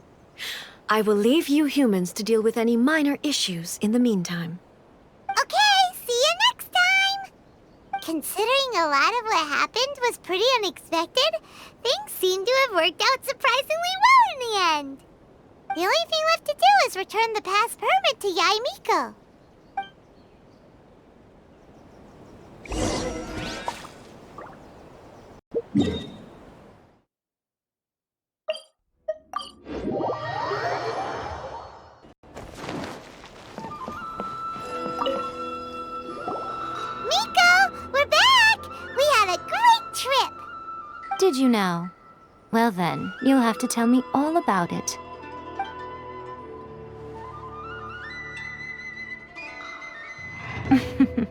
I will leave you humans to deal with any minor issues in the meantime. Okay, see you next time! Considering a lot of what happened was pretty unexpected, things seem to have worked out surprisingly well in the end. The only thing left to do is return the pass permit to Yae Miko. Did you now? Well then, you'll have to tell me all about it.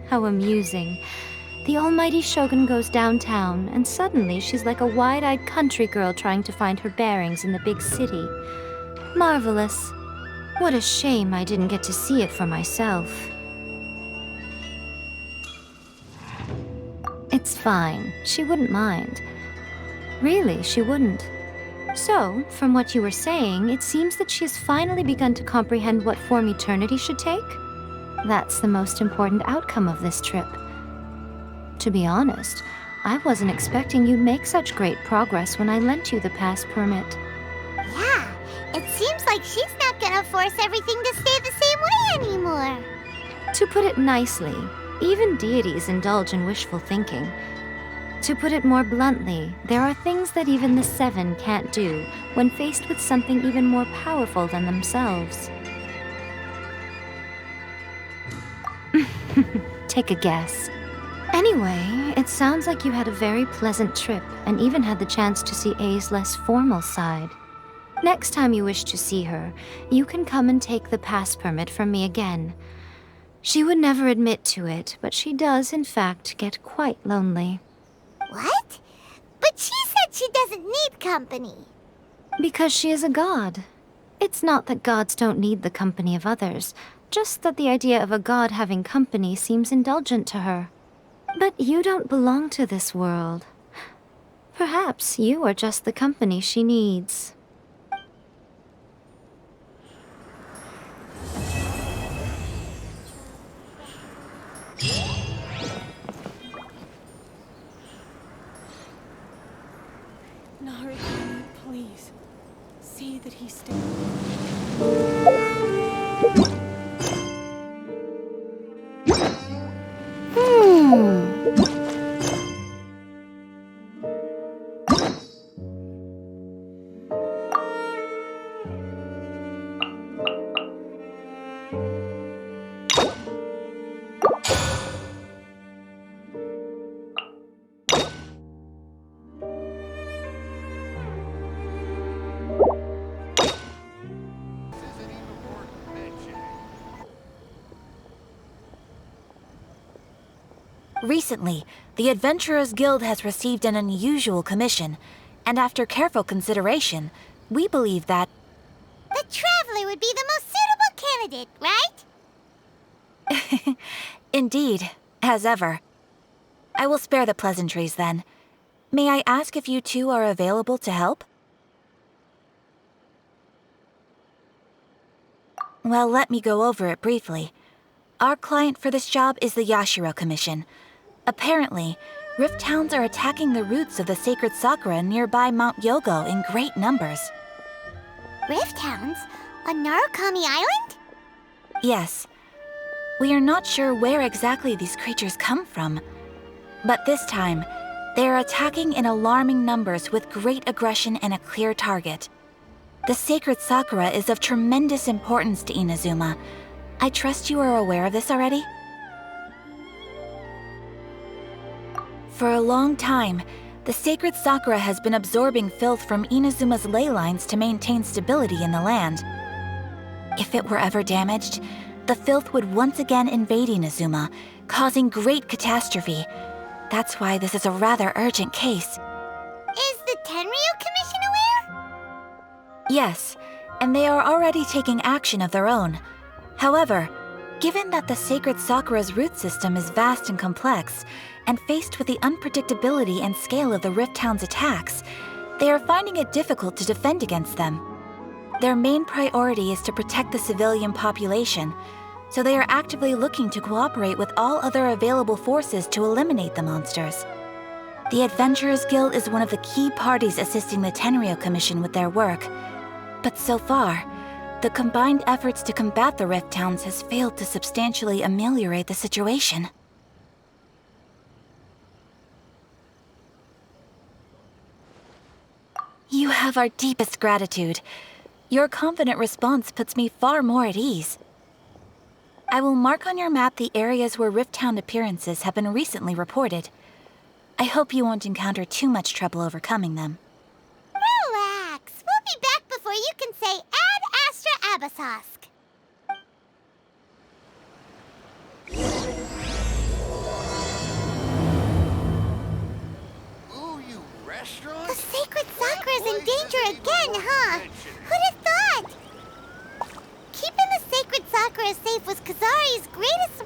How amusing. The almighty Shogun goes downtown, and suddenly she's like a wide-eyed country girl trying to find her bearings in the big city. Marvelous. What a shame I didn't get to see it for myself. It's fine. She wouldn't mind. Really, she wouldn't. So, from what you were saying, it seems that she has finally begun to comprehend what form eternity should take? That's the most important outcome of this trip. To be honest, I wasn't expecting you'd make such great progress when I lent you the pass permit. Yeah, it seems like she's not gonna force everything to stay the same way anymore. To put it nicely, even deities indulge in wishful thinking. To put it more bluntly, there are things that even the Seven can't do when faced with something even more powerful than themselves. Take a guess. Anyway, it sounds like you had a very pleasant trip and even had the chance to see A's less formal side. Next time you wish to see her, you can come and take the pass permit from me again. She would never admit to it, but she does, in fact, get quite lonely. What? But she said she doesn't need company. Because she is a god. It's not that gods don't need the company of others, just that the idea of a god having company seems indulgent to her. But you don't belong to this world. Perhaps you are just the company she needs. Narukami, please. See that he stays. Recently, the Adventurers Guild has received an unusual commission, and after careful consideration, we believe that The Traveler would be the most suitable candidate, right? Indeed, as ever. I will spare the pleasantries then. May I ask if you two are available to help? Well, let me go over it briefly. Our client for this job is the Yashiro Commission. Apparently, Rift Hounds are attacking the roots of the Sacred Sakura nearby Mount Yogo in great numbers. Rift Hounds? On Narukami Island? Yes. We are not sure where exactly these creatures come from. But this time, they are attacking in alarming numbers with great aggression and a clear target. The Sacred Sakura is of tremendous importance to Inazuma. I trust you are aware of this already? For a long time, the Sacred Sakura has been absorbing filth from Inazuma's ley lines to maintain stability in the land. If it were ever damaged, the filth would once again invade Inazuma, causing great catastrophe. That's why this is a rather urgent case. Is the Tenryo Commission aware? Yes, and they are already taking action of their own. However, given that the Sacred Sakura's root system is vast and complex, and faced with the unpredictability and scale of the Rift Hound's attacks, they are finding it difficult to defend against them. Their main priority is to protect the civilian population, so they are actively looking to cooperate with all other available forces to eliminate the monsters. The Adventurers Guild is one of the key parties assisting the Tenryo Commission with their work, but so far, the combined efforts to combat the Rift Hounds has failed to substantially ameliorate the situation. You have our deepest gratitude. Your confident response puts me far more at ease. I will mark on your map the areas where Rift Hound appearances have been recently reported. I hope you won't encounter too much trouble overcoming them. Relax. We'll be back before you can say Ad Astra Abasosk. The Sacred Sakura's in danger again, huh? Who'd have thought? Keeping the Sacred Sakura safe was Kazari's greatest